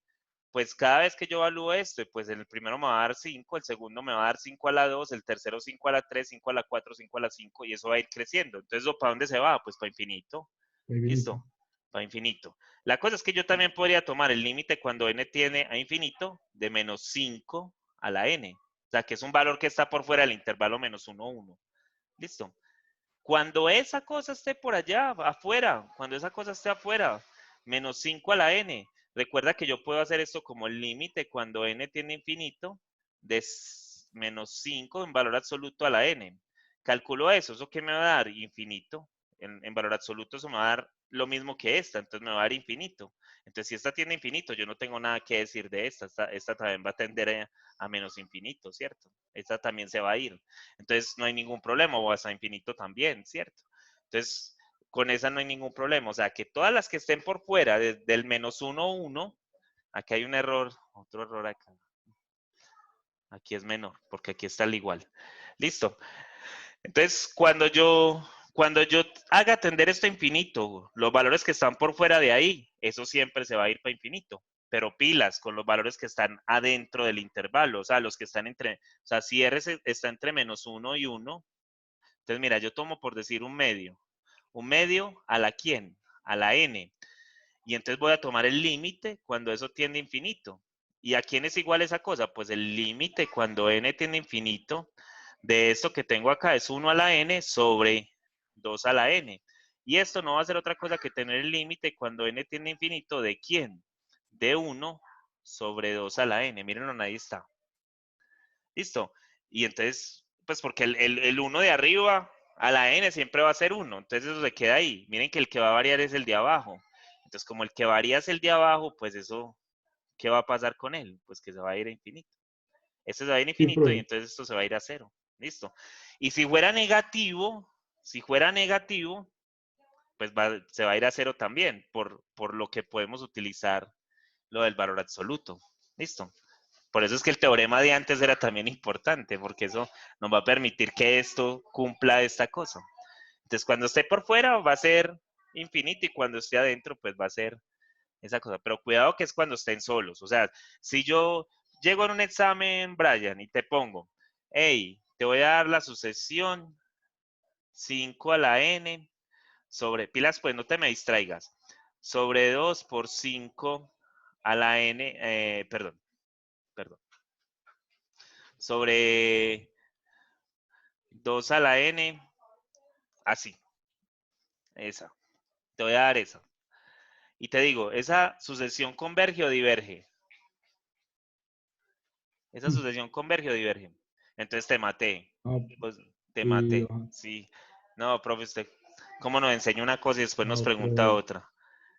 A: pues cada vez que yo evalúo esto, pues el primero me va a dar 5, el segundo me va a dar 5 a la 2, el tercero 5 a la 3, 5 a la 4, 5 a la 5, y eso va a ir creciendo. Entonces, ¿para dónde se va? Pues para infinito.
E: muy bien.
A: ¿Listo? Para infinito. La cosa es que yo también podría tomar el límite cuando n tiene a infinito de menos 5 a la n. O sea, que es un valor que está por fuera del intervalo menos 1, 1. ¿Listo? Cuando esa cosa esté por allá, afuera, cuando esa cosa esté afuera, menos 5 a la n. Recuerda que yo puedo hacer esto como el límite cuando n tiene infinito de menos 5 en valor absoluto a la n. Calculo eso qué me va a dar infinito. En valor absoluto eso me va a dar lo mismo que esta, entonces me va a dar infinito. Entonces si esta tiene infinito, yo no tengo nada que decir de esta. Esta también va a tender a menos infinito, ¿cierto? Esta también se va a ir. Entonces no hay ningún problema, o hasta infinito también, ¿cierto? Entonces, con esa no hay ningún problema. O sea, que todas las que estén por fuera del menos 1, 1, aquí hay un error, otro error acá. Aquí es menor, porque aquí está el igual. Listo. Entonces, cuando yo haga tender esto a infinito, los valores que están por fuera de ahí, eso siempre se va a ir para infinito. Pero pilas con los valores que están adentro del intervalo, o sea, los que están entre, o sea, si R está entre menos 1 y 1, entonces mira, yo tomo por decir un medio. ¿Un medio a la quién? A la n. Y entonces voy a tomar el límite cuando eso tiende a infinito. ¿Y a quién es igual esa cosa? Pues el límite cuando n tiende a infinito de esto que tengo acá es 1 a la n sobre 2 a la n. Y esto no va a ser otra cosa que tener el límite cuando n tiende a infinito de quién? De 1 sobre 2 a la n. Mírenlo, ahí está. ¿Listo? Y entonces, pues porque el 1 de arriba a la n siempre va a ser 1. Entonces eso se queda ahí. Miren que el que va a variar es el de abajo. Entonces, como el que varía es el de abajo, pues eso, ¿qué va a pasar con él? Pues que se va a ir a infinito. Este se va a ir a
E: Sí,
A: infinito y
E: profe.
A: entonces esto se va a ir a 0. ¿Listo? Y si fuera negativo, pues se va a ir a 0 también, por lo que podemos utilizar lo del valor absoluto. ¿Listo? Por eso es que el teorema de antes era también importante, porque eso nos va a permitir que esto cumpla esta cosa. Entonces, cuando esté por fuera va a ser infinito y cuando esté adentro, pues va a ser esa cosa. Pero cuidado que es cuando estén solos. O sea, si yo llego en un examen, Brian, y te pongo, hey, te voy a dar la sucesión 5 a la n sobre, pilas, pues no te me distraigas, sobre 2 por 5 a la n, perdón, sobre 2 a la n, así, esa. Te voy a dar esa. Y te digo, ¿esa sucesión converge o diverge? ¿Esa sucesión converge o diverge? Entonces te maté.
E: Ah,
A: Pues te
E: sí,
A: maté. Sí. No, profe, usted, ¿cómo nos enseña una cosa y después nos pregunta
E: profe.
A: otra?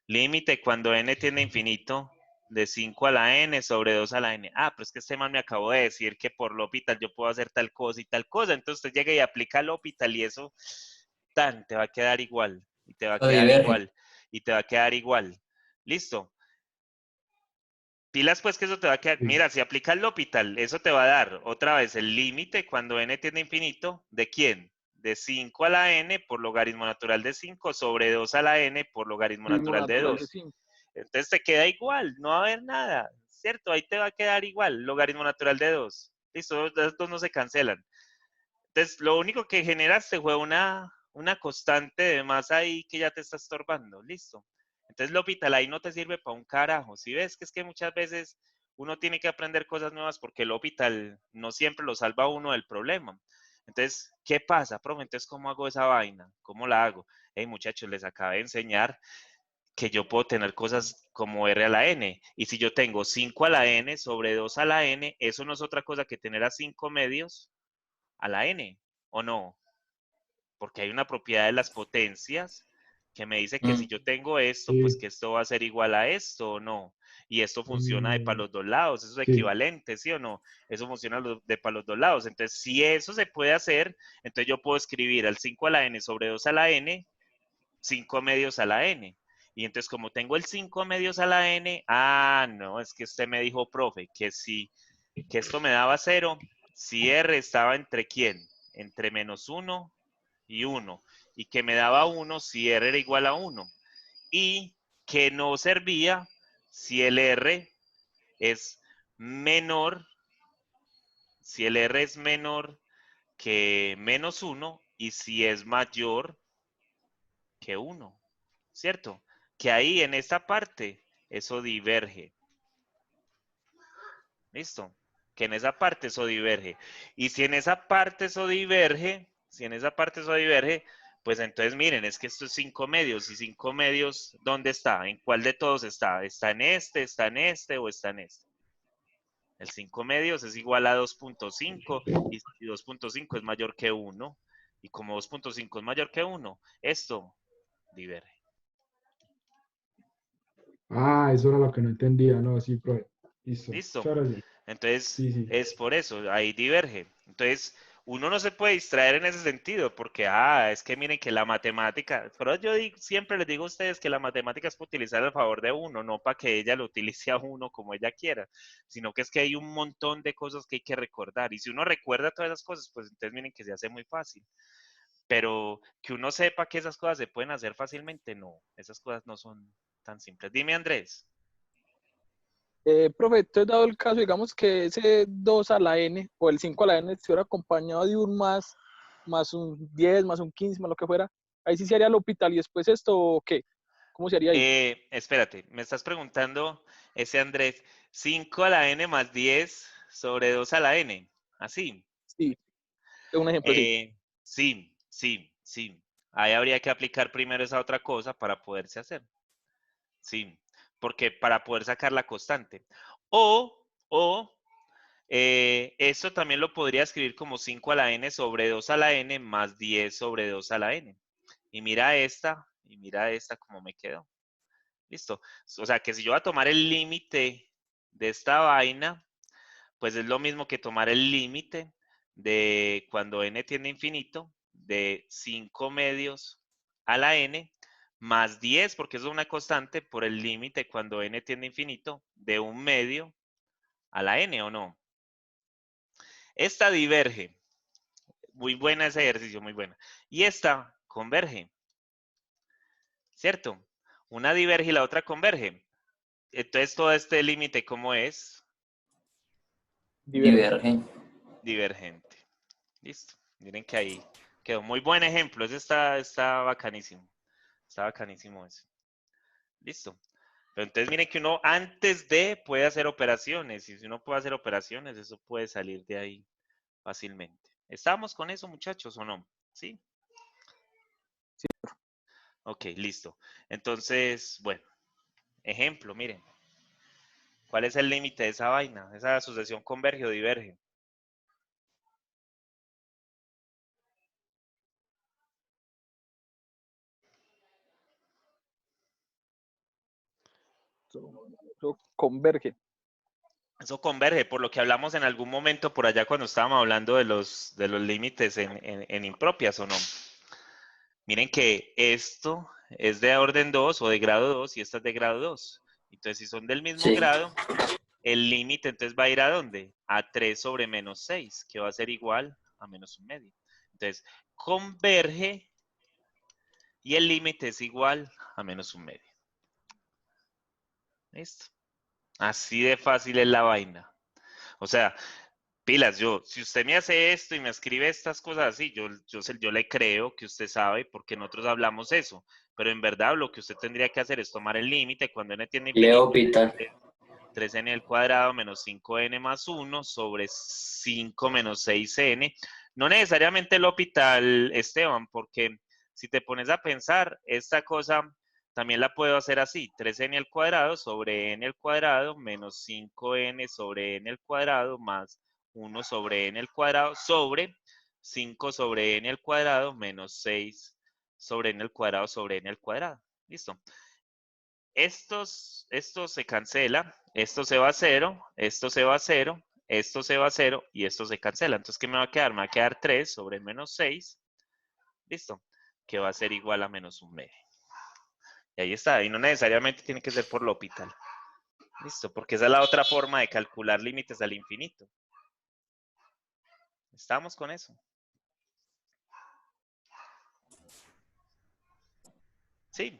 A: Límite cuando n tiende a infinito de 5 a la n sobre 2 a la n. Ah, pero es que este man me acabó de decir que por L'Hopital yo puedo hacer tal cosa y tal cosa. Entonces usted llega y aplica L'Hopital y eso te va a quedar igual. Y te va a
B: Eso
A: quedar
B: diverge.
A: igual. Y te va a quedar igual. Listo. Pilas pues que eso te va a quedar.
E: Sí.
A: Mira, si aplicas L'Hopital, eso te va a dar otra vez el límite cuando n tiende a infinito. ¿De quién? De 5 a la n por logaritmo natural de 5 sobre 2 a la n por logaritmo
F: Mismo
A: natural de
F: natural de
A: 2.
F: 5.
A: Entonces te queda igual, no va a haber nada, ¿cierto? Ahí te va a quedar igual, logaritmo natural de 2. Listo, los dos no se cancelan. Entonces, lo único que generaste fue una constante de más ahí que ya te está estorbando, listo. Entonces, L'Hopital ahí no te sirve para un carajo. Si ves que es que muchas veces uno tiene que aprender cosas nuevas porque el L'Hopital no siempre lo salva a uno del problema. Entonces, ¿qué pasa, profe? Entonces, ¿cómo hago esa vaina? ¿Cómo la hago? Hey, muchachos, les acabo de enseñar que yo puedo tener cosas como r a la n. Y si yo tengo 5 a la n sobre 2 a la n, eso no es otra cosa que tener a 5 medios a la n, ¿o no? Porque hay una propiedad de las potencias que me dice que si yo tengo esto, pues
E: Sí,
A: que esto va a ser igual a esto, ¿o no? Y esto funciona de para los dos lados, eso es
E: sí.
A: equivalente, ¿sí o no? Eso funciona de para los dos lados. Entonces, si eso se puede hacer, entonces yo puedo escribir al 5 a la n sobre 2 a la n, 5 medios a la n. Y entonces, como tengo el 5 medios a la n, no, es que usted me dijo, profe, que esto me daba 0, si r estaba entre quién, entre menos 1 y 1, y que me daba 1 si r era igual a 1, y que no servía si el r es menor, si el r es menor que menos 1 y si es mayor que 1. ¿Cierto? Que ahí en esta parte eso diverge. ¿Listo? Que en esa parte eso diverge. Y si en esa parte eso diverge, pues entonces miren, es que esto es 5 medios. ¿Y 5 medios dónde está? ¿En cuál de todos está? ¿Está en este, está en este o está en este? El 5 medios es igual a 2.5 y 2.5 es mayor que 1. Y como 2.5 es mayor que 1, esto diverge.
E: Ah, eso era lo que no entendía. No, sí, profe. Listo.
A: ¿Listo?
E: Muchas gracias.
A: Entonces,
E: Sí, sí.
A: es por eso, ahí diverge. Entonces, uno no se puede distraer en ese sentido, porque, es que miren que la matemática, pero yo siempre les digo a ustedes que la matemática es para utilizar a favor de uno, no para que ella lo utilice a uno como ella quiera, sino que es que hay un montón de cosas que hay que recordar. Y si uno recuerda todas esas cosas, pues entonces miren que se hace muy fácil. Pero que uno sepa que esas cosas se pueden hacer fácilmente, no, esas cosas no son tan simples. Dime, Andrés.
F: Profe, entonces dado el caso, digamos que ese 2 a la n o el 5 a la n estuviera acompañado de un más un 10, más un 15, más lo que fuera, ahí sí se haría el hospital y después esto, ¿o qué? ¿Cómo se haría ahí?
A: Espérate, me estás preguntando, ese Andrés, 5 a la n más 10 sobre 2 a la n. Así.
F: Sí, un ejemplo, sí.
A: Sí. Ahí habría que aplicar primero esa otra cosa para poderse hacer. Sí, porque para poder sacar la constante. O esto también lo podría escribir como 5 a la n sobre 2 a la n más 10 sobre 2 a la n. Y mira esta como me quedó. Listo. O sea, que si yo voy a tomar el límite de esta vaina, pues es lo mismo que tomar el límite de cuando n tiende a infinito, de 5 medios a la n, más 10, porque eso es una constante, por el límite cuando n tiende a infinito, de 1 medio a la n o no. Esta diverge. Muy buena ese ejercicio, muy buena. Y esta converge. ¿Cierto? Una diverge y la otra converge. Entonces, todo este límite, ¿cómo es?
B: Diverge.
A: Divergente. Listo. Miren que ahí quedó. Muy buen ejemplo. Ese está bacanísimo. Está bacanísimo ese. Listo. Pero entonces miren que uno antes de puede hacer operaciones. Y si uno puede hacer operaciones, eso puede salir de ahí fácilmente. ¿Estamos con eso, muchachos, o no? ¿Sí?
F: Sí.
A: Ok, listo. Entonces, bueno, ejemplo, miren. ¿Cuál es el límite de esa vaina? ¿Esa sucesión converge o diverge?
F: Eso converge.
A: Eso converge, por lo que hablamos en algún momento por allá cuando estábamos hablando de los límites en impropias, ¿o no? Miren que esto es de orden 2 o de grado 2 y esta es de grado 2. Entonces, si son del mismo
B: Sí.
A: grado, el límite entonces va a ir ¿a dónde? A 3 sobre menos 6, que va a ser igual a menos un medio. Entonces, converge y el límite es igual a menos un medio. ¿Listo? Así de fácil es la vaina. O sea, pilas, si usted me hace esto y me escribe estas cosas así, yo le creo que usted sabe porque nosotros hablamos eso. Pero en verdad lo que usted tendría que hacer es tomar el límite cuando n tiende a
B: Leo
A: infinito.
B: Hospital.
A: 3n al cuadrado menos 5n más 1 sobre 5 menos 6n. No necesariamente el hospital, Esteban, porque si te pones a pensar, esta cosa también la puedo hacer así. 3n al cuadrado sobre n al cuadrado menos 5n sobre n al cuadrado más 1 sobre n al cuadrado sobre 5 sobre n al cuadrado menos 6 sobre n al cuadrado sobre n al cuadrado. ¿Listo? Esto se cancela, esto se va a 0, esto se va a 0, esto se va a 0 y esto se cancela. Entonces, ¿qué me va a quedar? Me va a quedar 3 sobre menos 6, listo, que va a ser igual a menos un medio. Y ahí está, y no necesariamente tiene que ser por L'Hopital. Listo, porque esa es la otra forma de calcular límites al infinito. ¿Estamos con eso? Sí.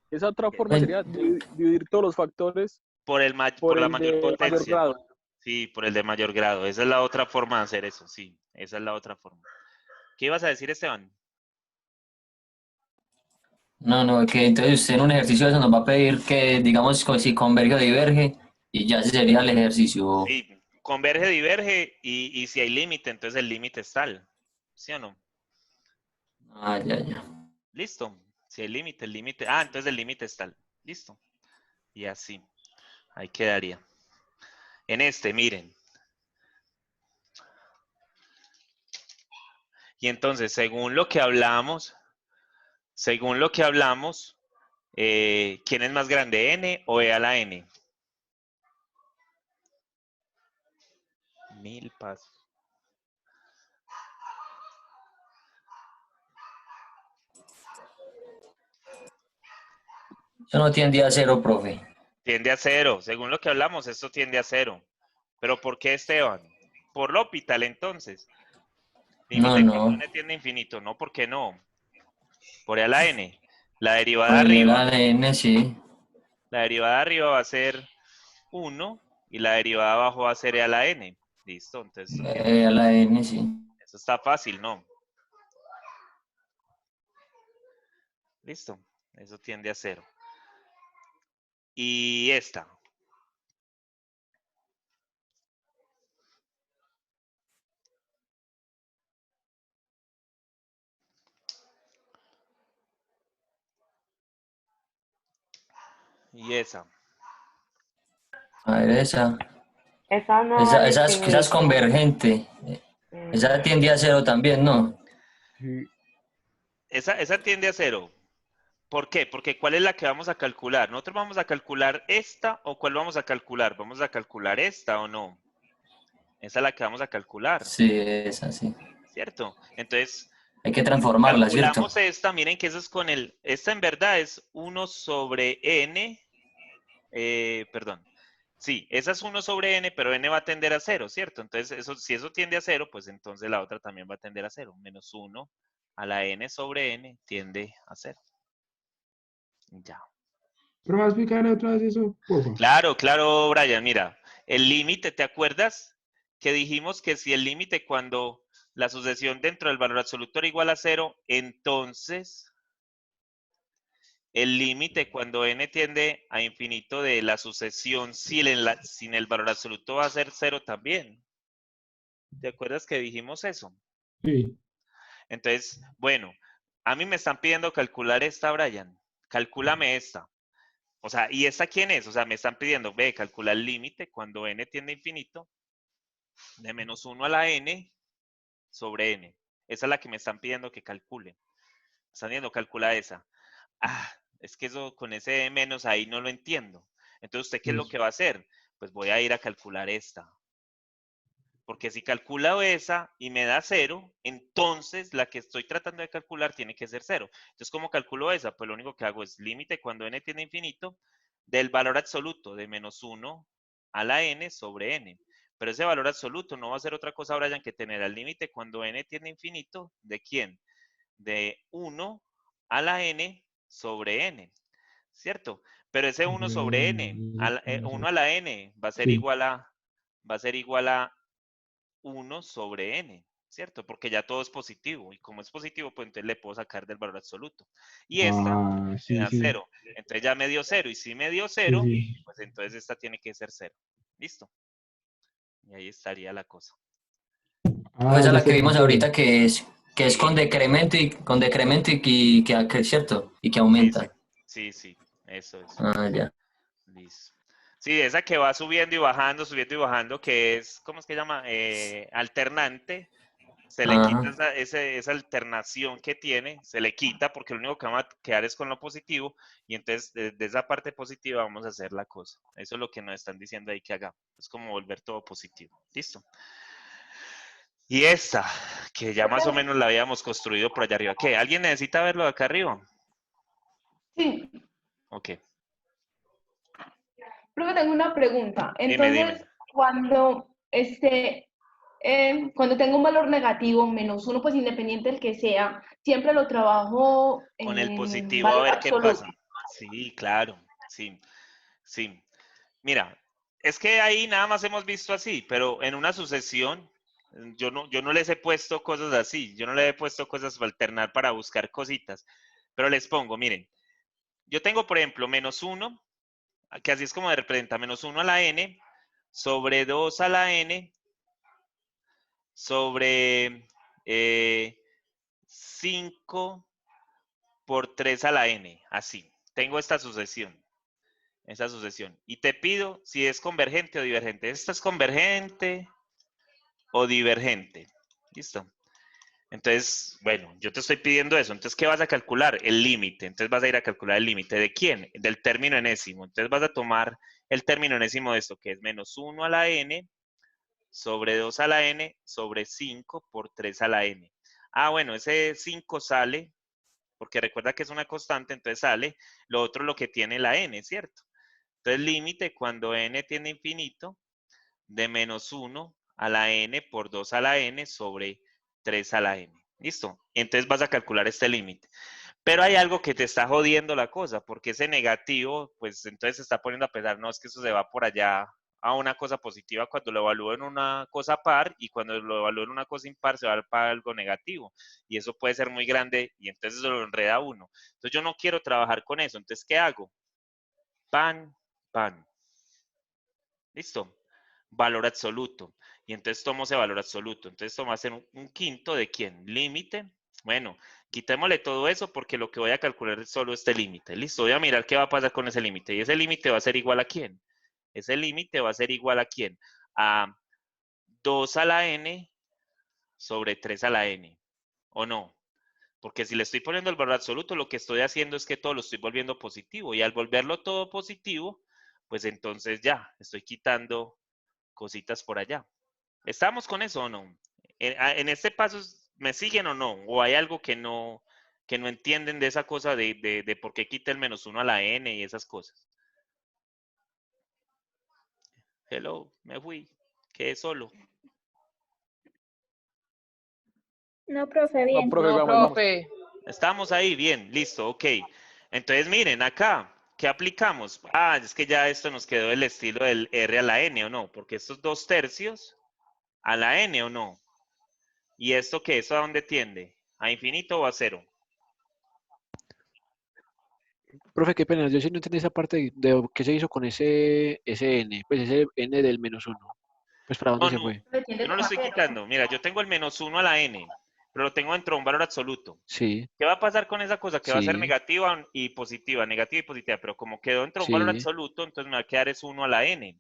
F: Esa otra forma sería dividir todos los factores
A: Por la
F: el
A: mayor
F: de mayor
A: potencia.
F: grado.
A: Sí, por el de mayor grado. Esa es la otra forma de hacer eso, sí. Esa es la otra forma. ¿Qué ibas a decir, Esteban?
B: No, que entonces usted en un ejercicio de eso nos va a pedir que, digamos, si converge o diverge, y ya ese sería el ejercicio.
A: Sí, converge, diverge, y si hay límite, entonces el límite es tal. ¿Sí o no?
B: Ah, ya.
A: Listo. Si hay límite, el límite. Ah, entonces el límite es tal. Listo. Y así. Ahí quedaría. En este, miren. Y entonces, según lo que hablamos, ¿quién es más grande, n o e a la n? 1000 pasos.
B: Eso no tiende a 0, profe.
A: Tiende a 0. Según lo que hablamos, esto tiende a 0. ¿Pero por qué, Esteban? Por L'Hopital, entonces. Límite cuando
B: No.
A: n tiende a infinito. No, ¿por qué no? Por e a la n. La derivada
B: Por el
A: arriba.
B: ADN, sí.
A: La derivada de arriba va a ser 1 y la derivada de abajo va a ser e a la n. Listo, entonces
B: A la N, sí.
A: eso está fácil, ¿no? Listo, eso tiende a 0. Y esta. Y esa.
B: A ver, esa.
G: Esa no al
B: Esa es
G: infinito.
B: convergente. Esa tiende a 0 también, ¿no?
E: Sí,
A: Esa tiende a 0. ¿Por qué? Porque ¿cuál es la que vamos a calcular? ¿Nosotros vamos a calcular esta o cuál vamos a calcular? ¿Vamos a calcular esta o no? Esa es la que vamos a calcular,
B: Sí, esa sí.
A: ¿cierto? Entonces,
B: Hay que transformarla, ¿cierto?
A: calculamos esta, miren que eso es con esta en verdad es 1 sobre n, perdón, Sí, esa es 1 sobre n, pero n va a tender a 0, ¿cierto? Entonces, si eso tiende a 0, pues entonces la otra también va a tender a 0. Menos 1 a la n sobre n tiende a 0. Ya.
E: Pero vas a explicar otra vez eso, porfa.
A: Claro, claro, Brian, mira, el límite, ¿te acuerdas? Que dijimos que si el límite cuando la sucesión dentro del valor absoluto era igual a 0, entonces el límite cuando n tiende a infinito de la sucesión sin el valor absoluto va a ser 0 también. ¿Te acuerdas que dijimos eso?
E: Sí.
A: Entonces, bueno, a mí me están pidiendo calcular esta, Brian. Calcúlame esta. O sea, ¿y esta quién es? O sea, me están pidiendo, ve, calcula el límite cuando n tiende a infinito de menos 1 a la n sobre n. Esa es la que me están pidiendo que calcule. Están viendo, calcula esa. Ah, es que eso con ese menos ahí no lo entiendo. Entonces, ¿usted qué es lo que va a hacer? Pues voy a ir a calcular esta. Porque si calculo esa y me da 0, entonces la que estoy tratando de calcular tiene que ser 0. Entonces, ¿cómo calculo esa? Pues lo único que hago es límite cuando n tiende a infinito del valor absoluto de menos 1 a la n sobre n. Pero ese valor absoluto no va a ser otra cosa, Brian, que tener el límite cuando n tiende a infinito. ¿De quién? De 1 a la n sobre n, ¿cierto? Pero ese 1 sobre n, 1 a la n va a ser
E: Sí.
A: igual a 1 sobre n, ¿cierto? Porque ya todo es positivo. Y como es positivo, pues entonces le puedo sacar del valor absoluto. Y esta
E: Ah,
A: me
E: sí,
A: da
E: sí.
A: 0. Entonces ya me dio 0. Y si me dio
E: Sí,
A: 0,
E: sí.
A: pues entonces esta tiene que ser 0. ¿Listo? Y ahí estaría la cosa.
E: Ah,
B: Esa es
E: ya
B: la que
E: sé,
B: vimos
E: entiendo.
B: ahorita que es con
A: Sí,
B: decremento y que es cierto, y que
A: sí, sí.
B: aumenta.
A: Sí, sí. Eso es.
B: Ah, ya.
A: Listo. Sí, esa que va subiendo y bajando, que es, ¿cómo es que llama? Alternante. Se le quita
B: Ajá.
A: esa alternación que tiene, se le quita porque lo único que vamos a quedar es con lo positivo y entonces de esa parte positiva vamos a hacer la cosa. Eso es lo que nos están diciendo ahí que hagamos. Es como volver todo positivo. ¿Listo? Y esta, que ya más o menos la habíamos construido por allá arriba. ¿Qué? ¿Alguien necesita verlo de acá arriba?
H: Sí,
A: Ok.
H: pero tengo una pregunta.
A: Dime.
H: Entonces, cuando tengo un valor negativo, menos uno, pues independiente del que sea, siempre lo trabajo
A: Con el
H: en
A: positivo a
H: valor
A: ver qué
H: absoluto.
A: pasa. Sí, claro. Sí, sí. Mira, es que ahí nada más hemos visto así, pero en una sucesión, yo no les he puesto cosas así, yo no les he puesto cosas para alternar para buscar cositas, pero les pongo, miren, yo tengo, por ejemplo, menos 1, que así es como representa, menos 1 a la n, sobre 2 a la n, sobre 5 por 3 a la n, así. Tengo esta sucesión. Y te pido si es convergente o divergente. ¿Esta es convergente o divergente? ¿Listo? Entonces, bueno, yo te estoy pidiendo eso. Entonces, ¿qué vas a calcular? El límite. Entonces vas a ir a calcular el límite. ¿De quién? Del término enésimo. Entonces vas a tomar el término enésimo de esto, que es menos 1 a la n sobre 2 a la n sobre 5 por 3 a la n. Ah, bueno, ese 5 sale, porque recuerda que es una constante, entonces sale. Lo otro lo que tiene la n, ¿cierto? Entonces, límite cuando n tiende a infinito de menos 1 a la n por 2 a la n sobre 3 a la n. ¿Listo? Entonces vas a calcular este límite. Pero hay algo que te está jodiendo la cosa, porque ese negativo, pues entonces se está poniendo a pensar, no, es que eso se va por allá a una cosa positiva cuando lo evalúo en una cosa par y cuando lo evalúo en una cosa impar se va para algo negativo. Y eso puede ser muy grande y entonces eso lo enreda a uno. Entonces yo no quiero trabajar con eso. Entonces, ¿qué hago? Pan, pan. ¿Listo? Valor absoluto. Y entonces tomo ese valor absoluto. Entonces esto va a ser un quinto de quién? Límite. Bueno, quitémosle todo eso porque lo que voy a calcular es solo este límite. Listo, voy a mirar qué va a pasar con ese límite. Y ese límite va a ser igual a quién. Ese límite va a ser igual a quién. A 2 a la n sobre 3 a la n. ¿O no? Porque si le estoy poniendo el valor absoluto, lo que estoy haciendo es que todo lo estoy volviendo positivo. Y al volverlo todo positivo, pues entonces ya, estoy quitando cositas por allá. ¿Estamos con eso o no? En este paso, ¿me siguen o no? ¿O hay algo que no entienden de esa cosa de por qué quita el menos 1 a la n y esas cosas? Hello, me fui. Quedé solo.
I: No, profe,
F: No,
I: bien.
F: profe,
G: No,
F: vamos.
G: profe.
A: Estamos ahí, bien, listo, ok. Entonces, miren, acá, ¿qué aplicamos? Ah, es que ya esto nos quedó el estilo del R a la N, ¿o no? Porque estos 2/3 a la N, ¿o no? ¿Y esto qué? ¿Eso a dónde tiende? ¿A infinito o a cero?
J: Profe, qué pena, yo sí no entendí esa parte de qué se hizo con ese n, pues ese n del -1. Pues para dónde
A: No,
J: se
A: no,
J: fue.
A: yo no lo estoy quitando. Mira, yo tengo el -1 a la N, pero lo tengo dentro de un valor absoluto.
J: Sí,
A: ¿Qué va a pasar con esa cosa? Que va a ser
J: sí,
A: negativa y positiva, pero como quedó dentro de un valor
J: sí,
A: absoluto, entonces me va a quedar es 1 a la N.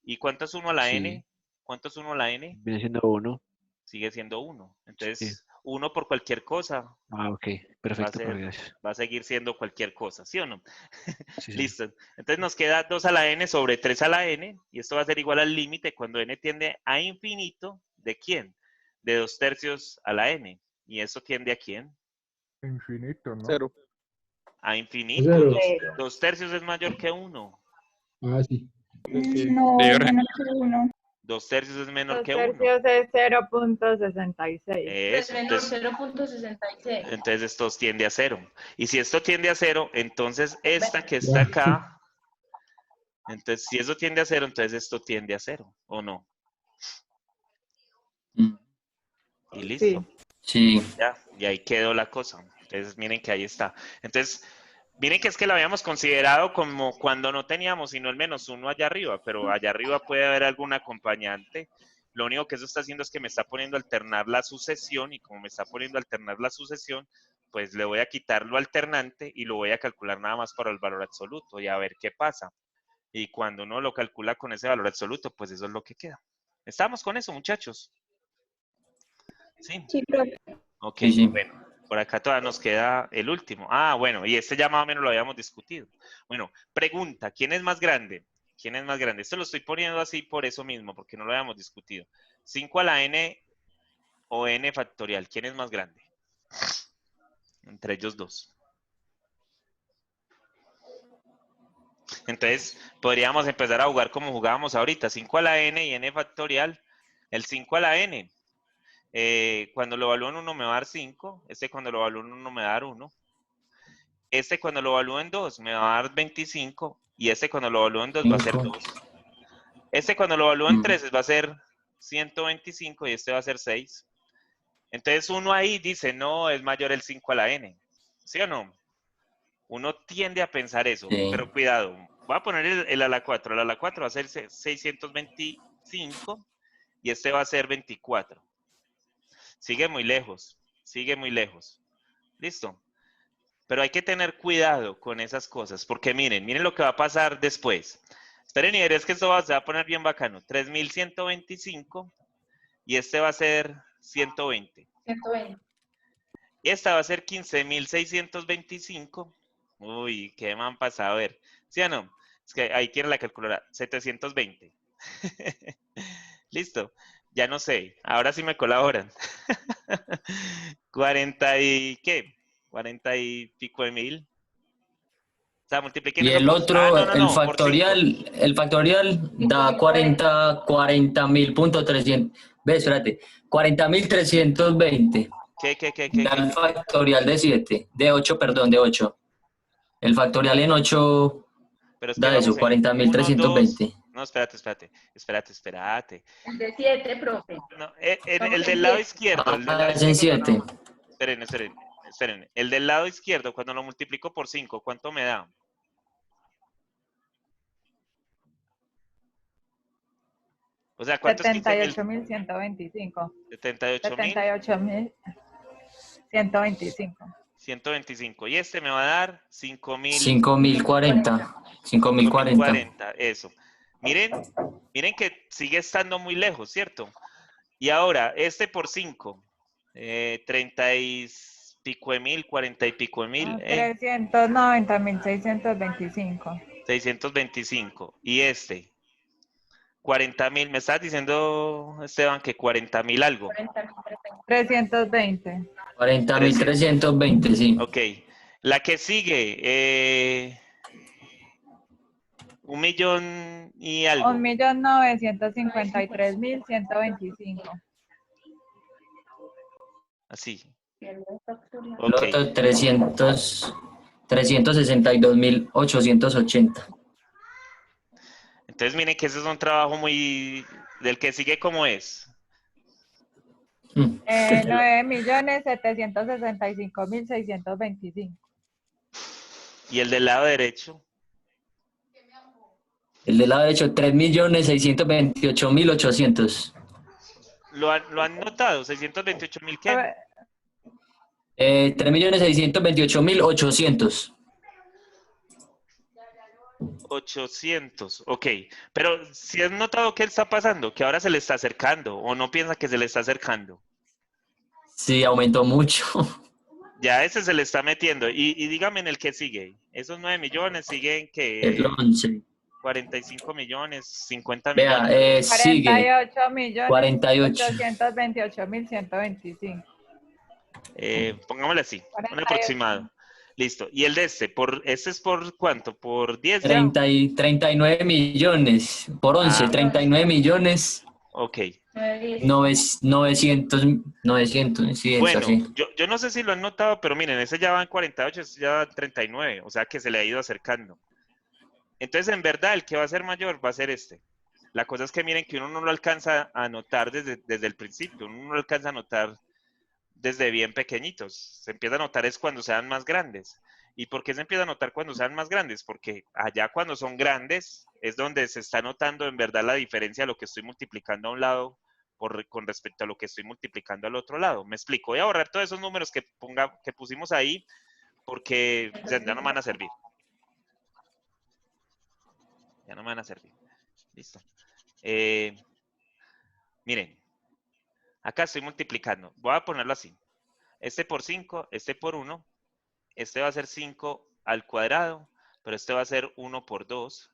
A: ¿Y cuánto es 1 a la
J: sí.
A: N? ¿Cuánto es 1 a la N?
J: Viene siendo 1.
A: Sigue siendo 1.
J: Sí.
A: Entonces, 1 por cualquier cosa
J: Ah, ok.
A: va a
J: Perfecto, profe, gracias.
A: va a seguir siendo cualquier cosa, ¿sí o no?
J: Sí, señor.
A: Listo. Entonces nos queda 2 a la N sobre 3 a la N, y esto va a ser igual al límite cuando N tiende a infinito. ¿De quién? De 2/3 a la N. ¿Y eso tiende a quién?
E: Infinito, ¿no?
F: 0.
A: A infinito.
E: Cero.
A: 2/3 es mayor que 1.
E: Ah, sí.
I: No, menos que 1.
A: 2/3 es menor
C: Dos
A: que 1.
C: tercios es 0.66.
A: Eso.
H: Menor 0.66.
A: Entonces esto tiende a 0. Y si esto tiende a 0, entonces esta que está
E: Ya.
A: acá, entonces si eso tiende a 0, entonces esto tiende a 0, ¿o no?
B: Mm,
A: Y listo.
B: Sí.
A: Ya, y ahí quedó la cosa. Entonces miren que ahí está. Entonces, miren que es que lo habíamos considerado como cuando no teníamos sino el -1 allá arriba, pero allá arriba puede haber algún acompañante. Lo único que eso está haciendo es que me está poniendo a alternar la sucesión, y como me está poniendo a alternar la sucesión, pues le voy a quitar lo alternante y lo voy a calcular nada más para el valor absoluto y a ver qué pasa. Y cuando uno lo calcula con ese valor absoluto, pues eso es lo que queda. ¿Estamos con eso, muchachos? Sí.
I: Sí, profe.
A: Ok,
B: Sí, sí.
A: bueno, por acá todavía nos queda el último. Ah, bueno, y este ya más o menos lo habíamos discutido. Bueno, pregunta, ¿quién es más grande? ¿Quién es más grande? Esto lo estoy poniendo así por eso mismo, porque no lo habíamos discutido. 5 a la n o n factorial, ¿quién es más grande? Entre ellos dos. Entonces, podríamos empezar a jugar como jugábamos ahorita, 5 a la n y n factorial. El 5 a la n, cuando lo evalúo en 1 me va a dar 5, este cuando lo evalúo en 1 me va a dar 1. Este cuando lo evalúo en 2 me va a dar 25, y este cuando lo evalúo en 2 va a ser 2. Este cuando lo evalúo en 3 va a ser 125 y este va a ser 6. Entonces uno ahí dice, no, es mayor el 5 a la n. ¿Sí o no? Uno tiende a pensar eso,
B: Sí.
A: pero cuidado. Voy a poner el a la 4. El a la 4 va a ser 625 y este va a ser 24. Sigue muy lejos, sigue muy lejos. ¿Listo? Pero hay que tener cuidado con esas cosas, porque miren lo que va a pasar después. Esperen y veréis que esto se va a poner bien bacano. 3125 y este va a ser 120.
H: 120.
A: Y esta va a ser 15.625. Uy, ¿qué me han pasado? A ver, ¿sí o no? Es que ahí tiene la calculadora. 720. Listo. Ya no sé. Ahora sí me colaboran. 40 y ¿qué? 40 y pico de mil. O sea, multipliquen
B: Y
A: eso
B: el
A: por... Ah,
B: otro,
A: no, por 5.
B: el factorial da 40.300. Ve, espérate, 40.320. Da el factorial de 7, de 8, perdón, de 8. El factorial en 8
A: Pero es que
B: da eso,
A: vamos en 1, 2...
B: 40.320.
A: No, espérate.
H: El de 7, profe.
A: No,
H: Vamos
A: el
H: en
A: del lado
H: 7.
A: izquierdo, el del lado
B: Ah, es en
A: izquierdo.
B: 7.
A: Esperen. El del lado izquierdo, cuando lo multiplico por 5, ¿cuánto me da? O sea, ¿cuánto es
C: 78.125.
A: 78.000.
C: 78.125.
A: 125. Y este me va a dar 5.000.
B: 5.040. 5.040.
A: 5.040, eso. Miren que sigue estando muy lejos, ¿cierto? Y ahora, este por 5, 30 y pico de mil, 40 y pico de mil,
C: 390.625.
A: 625. Y este, 40.000, me estás diciendo, Esteban, que 40.000 algo.
C: 320.
B: 40.320, sí.
A: Ok. La que sigue, 1 millón y algo.
C: 1.953.125.
A: Así.
B: El
A: Ok.
B: otro 362.880.
A: Entonces miren que ese es un trabajo muy... Del que sigue como es.
C: 9.765.625.
A: Y el del lado derecho.
B: El del lado derecho, 3.628.800.
A: ¿Lo han notado? 628.000 ¿qué?
B: 3.628.800.
A: 800, ok. Pero si has notado qué está pasando, que ahora se le está acercando, o no piensa que se le está acercando.
B: Sí, aumentó mucho.
A: Ya ese se le está metiendo. Y dígame en el que sigue. Esos 9 millones siguen
B: El
A: que
B: 11.
A: 45 millones, 50
B: Vea,
A: millones.
B: sigue. 48.
C: 48.828.125.
A: Pongámosle así, un
C: 48.
A: aproximado. Listo. Y el de este es por ¿cuánto? ¿Por 10 ya?
B: 39 millones. Por 11, 39 millones.
A: Ok.
B: 900, sí, es
A: Bueno,
B: así.
A: yo no sé si lo han notado, pero miren, ese ya va en 48, ese ya va en 39, o sea que se le ha ido acercando. Entonces, en verdad, el que va a ser mayor va a ser este. La cosa es que miren que uno no lo alcanza a notar desde el principio, uno no lo alcanza a notar desde bien pequeñitos. Se empieza a notar es cuando sean más grandes. ¿Y por qué se empieza a notar cuando sean más grandes? Porque allá cuando son grandes es donde se está notando en verdad la diferencia de lo que estoy multiplicando a un lado con respecto a lo que estoy multiplicando al otro lado. Me explico. Voy a borrar todos esos números que pusimos ahí porque ya no me van a servir. Ya no me van a servir. Listo. Miren, acá estoy multiplicando. Voy a ponerlo así. Este por 5, este por 1. Este va a ser 5 al cuadrado, pero este va a ser 1 por 2,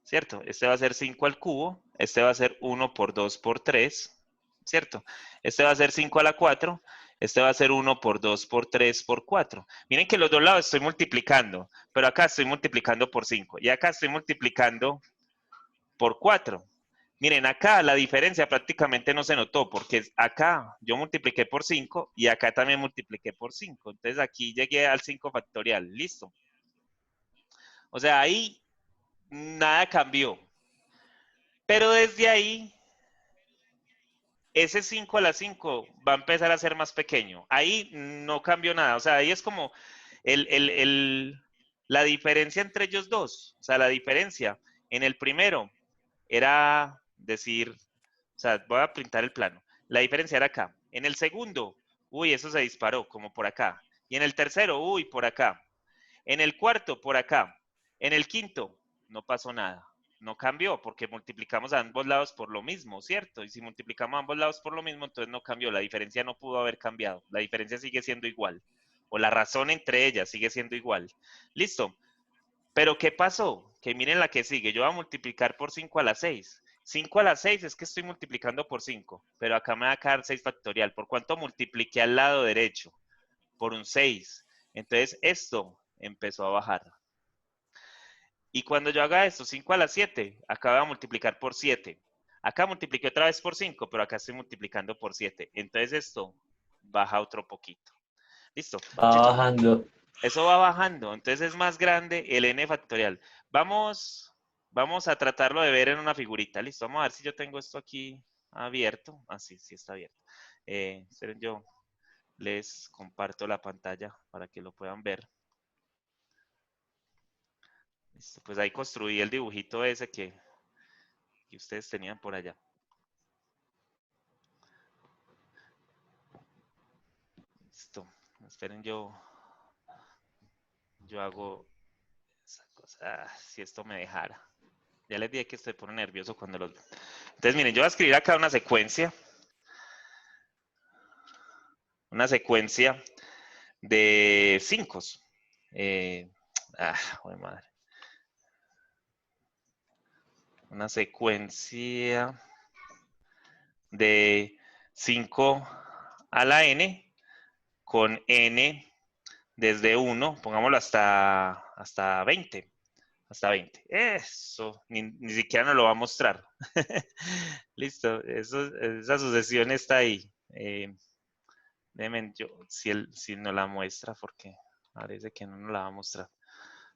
A: ¿cierto? Este va a ser 5 al cubo, este va a ser 1 por 2 por 3, ¿cierto? Este va a ser 5 a la 4, este va a ser 1 por 2 por 3 por 4. Miren que los dos lados estoy multiplicando, pero acá estoy multiplicando por 5 y acá estoy multiplicando por 4. Miren, acá la diferencia prácticamente no se notó, porque acá yo multipliqué por 5 y acá también multipliqué por 5. Entonces aquí llegué al 5 factorial. Listo. O sea, ahí nada cambió. Pero desde ahí, ese 5 a la 5 va a empezar a ser más pequeño. Ahí no cambió nada. O sea, ahí es como la diferencia entre ellos dos. O sea, la diferencia en el primero era decir, o sea, voy a pintar el plano. La diferencia era acá. En el segundo, uy, eso se disparó, como por acá. Y en el tercero, uy, por acá. En el cuarto, por acá. En el quinto, no pasó nada. No cambió, porque multiplicamos a ambos lados por lo mismo, ¿cierto? Y si multiplicamos a ambos lados por lo mismo, entonces no cambió. La diferencia no pudo haber cambiado. La diferencia sigue siendo igual. O la razón entre ellas sigue siendo igual. Listo. Pero ¿qué pasó? Que miren la que sigue. Yo voy a multiplicar por 5 a la 6. 5 a la 6 es que estoy multiplicando por 5. Pero acá me va a quedar 6 factorial. ¿Por cuánto multipliqué al lado derecho? Por un 6. Entonces esto empezó a bajar. Y cuando yo haga esto, 5 a la 7, acá voy a multiplicar por 7. Acá multipliqué otra vez por 5, pero acá estoy multiplicando por 7. Entonces esto baja otro poquito. ¿Listo?
B: Va bajando.
A: Eso va bajando, entonces es más grande el n factorial. Vamos a tratarlo de ver en una figurita. Listo, vamos a ver si yo tengo esto aquí abierto. Ah, sí, sí está abierto. Esperen, yo les comparto la pantalla para que lo puedan ver. Listo, pues ahí construí el dibujito ese que ustedes tenían por allá. Listo, esperen, yo hago esa cosa. Si esto me dejara. Ya les dije que estoy por nervioso cuando los veo. Entonces, miren, yo voy a escribir acá una secuencia. Una secuencia de 5. Madre. Una secuencia de 5 a la n con n desde 1, pongámoslo hasta 20. hasta 20. Eso, ni siquiera nos lo va a mostrar. Listo, esa sucesión está ahí. Déjenme si no la muestra, porque parece que no nos la va a mostrar.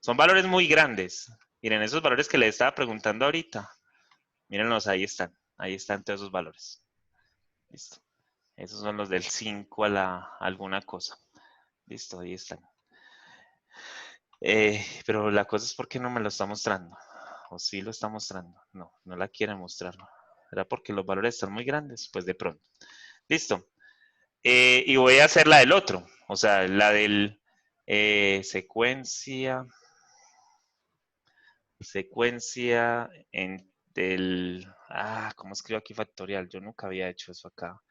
A: Son valores muy grandes. Miren, esos valores que le estaba preguntando ahorita. Mírenlos, ahí están todos esos valores. Listo. Esos son los del 5 a alguna cosa. Listo, ahí están. Pero la cosa es por qué no me lo está mostrando. ¿O sí lo está mostrando? No, no la quiere mostrar. ¿Era porque los valores están muy grandes? Pues de pronto. Listo. Y voy a hacer la del otro. O sea, la del secuencia del... ¿cómo escribo aquí factorial? Yo nunca había hecho eso acá.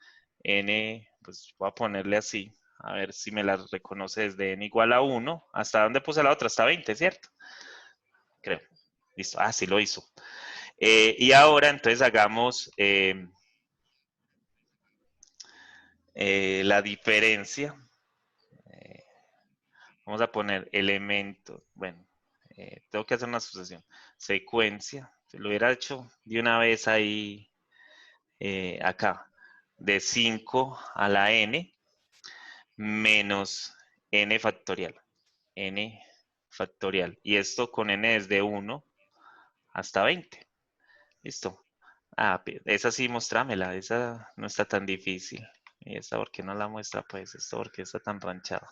A: N, pues voy a ponerle así. A ver si me la reconoce desde n igual a 1. ¿Hasta dónde puse la otra? Hasta 20, ¿cierto? Creo. Listo. Sí lo hizo. Y ahora entonces hagamos la diferencia. Vamos a poner elemento. Bueno, tengo que hacer una sucesión. Secuencia. Se lo hubiera hecho de una vez ahí, acá. De 5 a la n menos n factorial. N factorial. Y esto con n desde 1 hasta 20. Listo. Esa sí, mostrámela. Esa no está tan difícil. ¿Y esta por qué no la muestra? Pues esto porque está tan ranchado.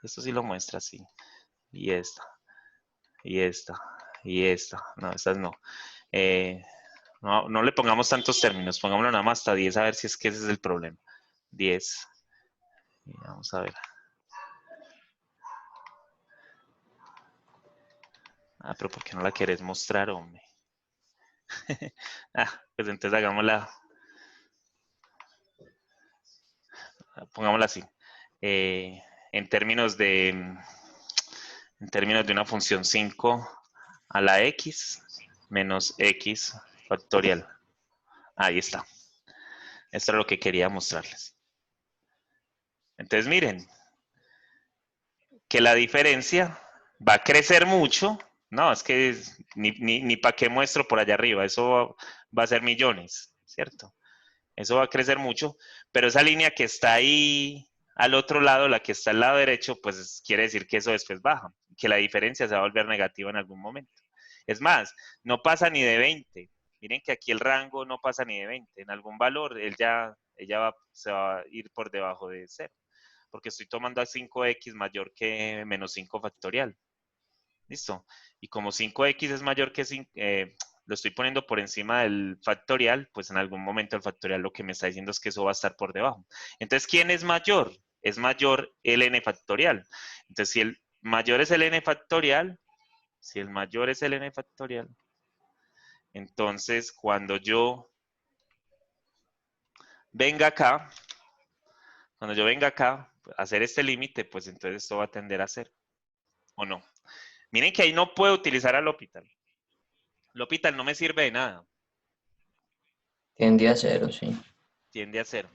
A: Esto sí lo muestra, sí. Y esta. Y esta. Y esta. No, estas no. No le pongamos tantos términos. Pongámoslo nada más hasta 10 a ver si es que ese es el problema. 10. Y vamos a ver. Pero ¿por qué no la querés mostrar, hombre? Pues entonces hagámosla. Pongámosla así. En términos de una función 5 a la x menos x factorial. Ahí está. Esto es lo que quería mostrarles. Entonces miren, que la diferencia va a crecer mucho. No, es que ni para qué muestro por allá arriba. Eso va a ser millones, ¿cierto? Eso va a crecer mucho, pero esa línea que está ahí al otro lado, la que está al lado derecho, pues quiere decir que eso después baja, que la diferencia se va a volver negativa en algún momento. Es más, no pasa ni de 20. Miren que aquí el rango no pasa ni de 20. En algún valor, ella se va a ir por debajo de 0, porque estoy tomando a 5x mayor que menos 5 factorial. ¿Listo? Y como 5x es mayor que 5, lo estoy poniendo por encima del factorial, pues en algún momento el factorial lo que me está diciendo es que eso va a estar por debajo. Entonces, ¿quién es mayor? Es mayor el n factorial. Entonces, si el mayor es el n factorial, entonces cuando yo venga acá, a hacer este límite, pues entonces esto va a tender a 0. ¿O no? Miren que ahí no puedo utilizar al L'Hopital. L'Hopital no me sirve de nada.
B: Tiende a 0, sí.
A: Tiende a 0.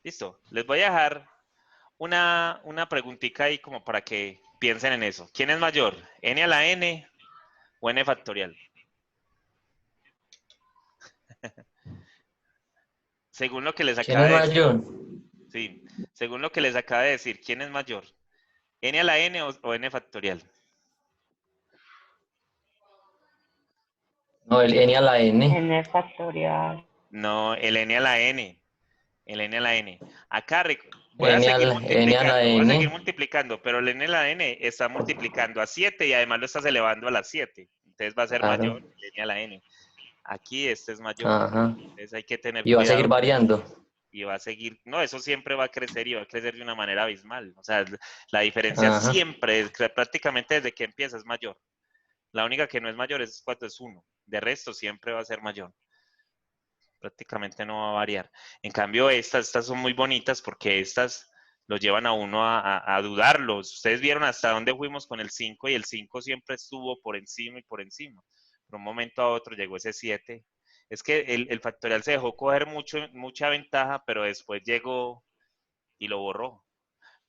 A: Listo. Les voy a dejar una preguntita ahí como para que piensen en eso. ¿Quién es mayor? ¿N a la n o n factorial? Según lo que les
B: ¿Quién
A: acaba
B: es
A: de decir.
B: mayor?
A: Sí. Según lo que les acaba de decir, ¿quién es mayor? ¿N a la n o n factorial?
B: No, el n a la n.
G: N factorial.
A: No, el n a la n. El n a la n. Acá voy a
B: N a
A: seguir
B: la
A: multiplicando,
B: n.
A: pero el n a la n está multiplicando a 7 y además lo estás elevando a las 7. Entonces va a ser
B: Claro.
A: mayor el n a la n. Aquí este es mayor.
B: Ajá.
A: Entonces hay que tener
B: Y va a
A: cuidado.
B: seguir variando.
A: Y va a seguir, no, eso siempre va a crecer y va a crecer de una manera abismal. O sea, la diferencia
B: Ajá.
A: siempre, prácticamente desde que empieza es mayor. La única que no es mayor es cuando es 1. De resto siempre va a ser mayor. Prácticamente no va a variar. En cambio, estas son muy bonitas porque estas lo llevan a uno a dudarlos. Ustedes vieron hasta dónde fuimos con el 5 y el 5 siempre estuvo por encima y por encima. De un momento a otro llegó ese 7. Es que el factorial se dejó coger mucha ventaja, pero después llegó y lo borró.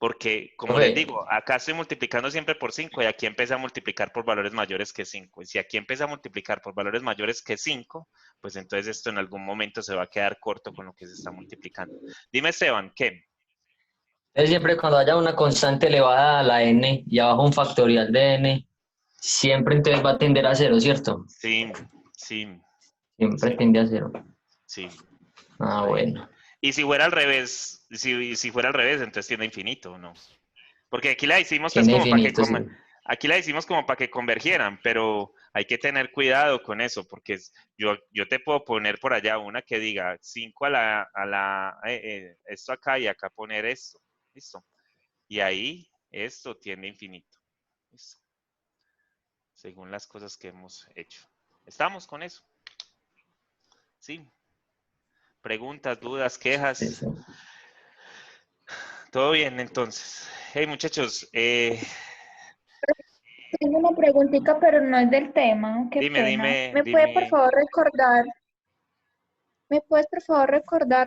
A: Porque, como
B: Profe.
A: les digo, acá estoy multiplicando siempre por 5 y aquí empecé a multiplicar por valores mayores que 5. Y si aquí empieza a multiplicar por valores mayores que 5, pues entonces esto en algún momento se va a quedar corto con lo que se está multiplicando. Dime, Esteban, ¿qué?
B: Entonces siempre cuando haya una constante elevada a la n y abajo un factorial de n, siempre entonces va a tender a 0, ¿cierto?
A: Sí, sí,
B: Siempre
A: Sí.
B: tiende a 0.
A: sí.
B: Ah, bueno.
A: Y si fuera al revés, si fuera al revés, entonces tiende a infinito, ¿no? Porque aquí la hicimos pues
B: Tiene
A: como para que
B: infinito, sí.
A: aquí la hicimos como para que convergieran, pero hay que tener cuidado con eso, porque yo te puedo poner por allá una que diga 5 esto acá y acá poner esto, listo. Y ahí esto tiende a infinito, listo. Según las cosas que hemos hecho. ¿Estamos con eso? Sí. Preguntas, dudas, quejas.
B: Eso.
A: Todo bien, entonces. Hey, muchachos,
I: Tengo una preguntita, pero no es del tema. Qué
A: dime,
I: pena.
A: dime,
I: ¿Me puedes por
A: dime.
I: favor recordar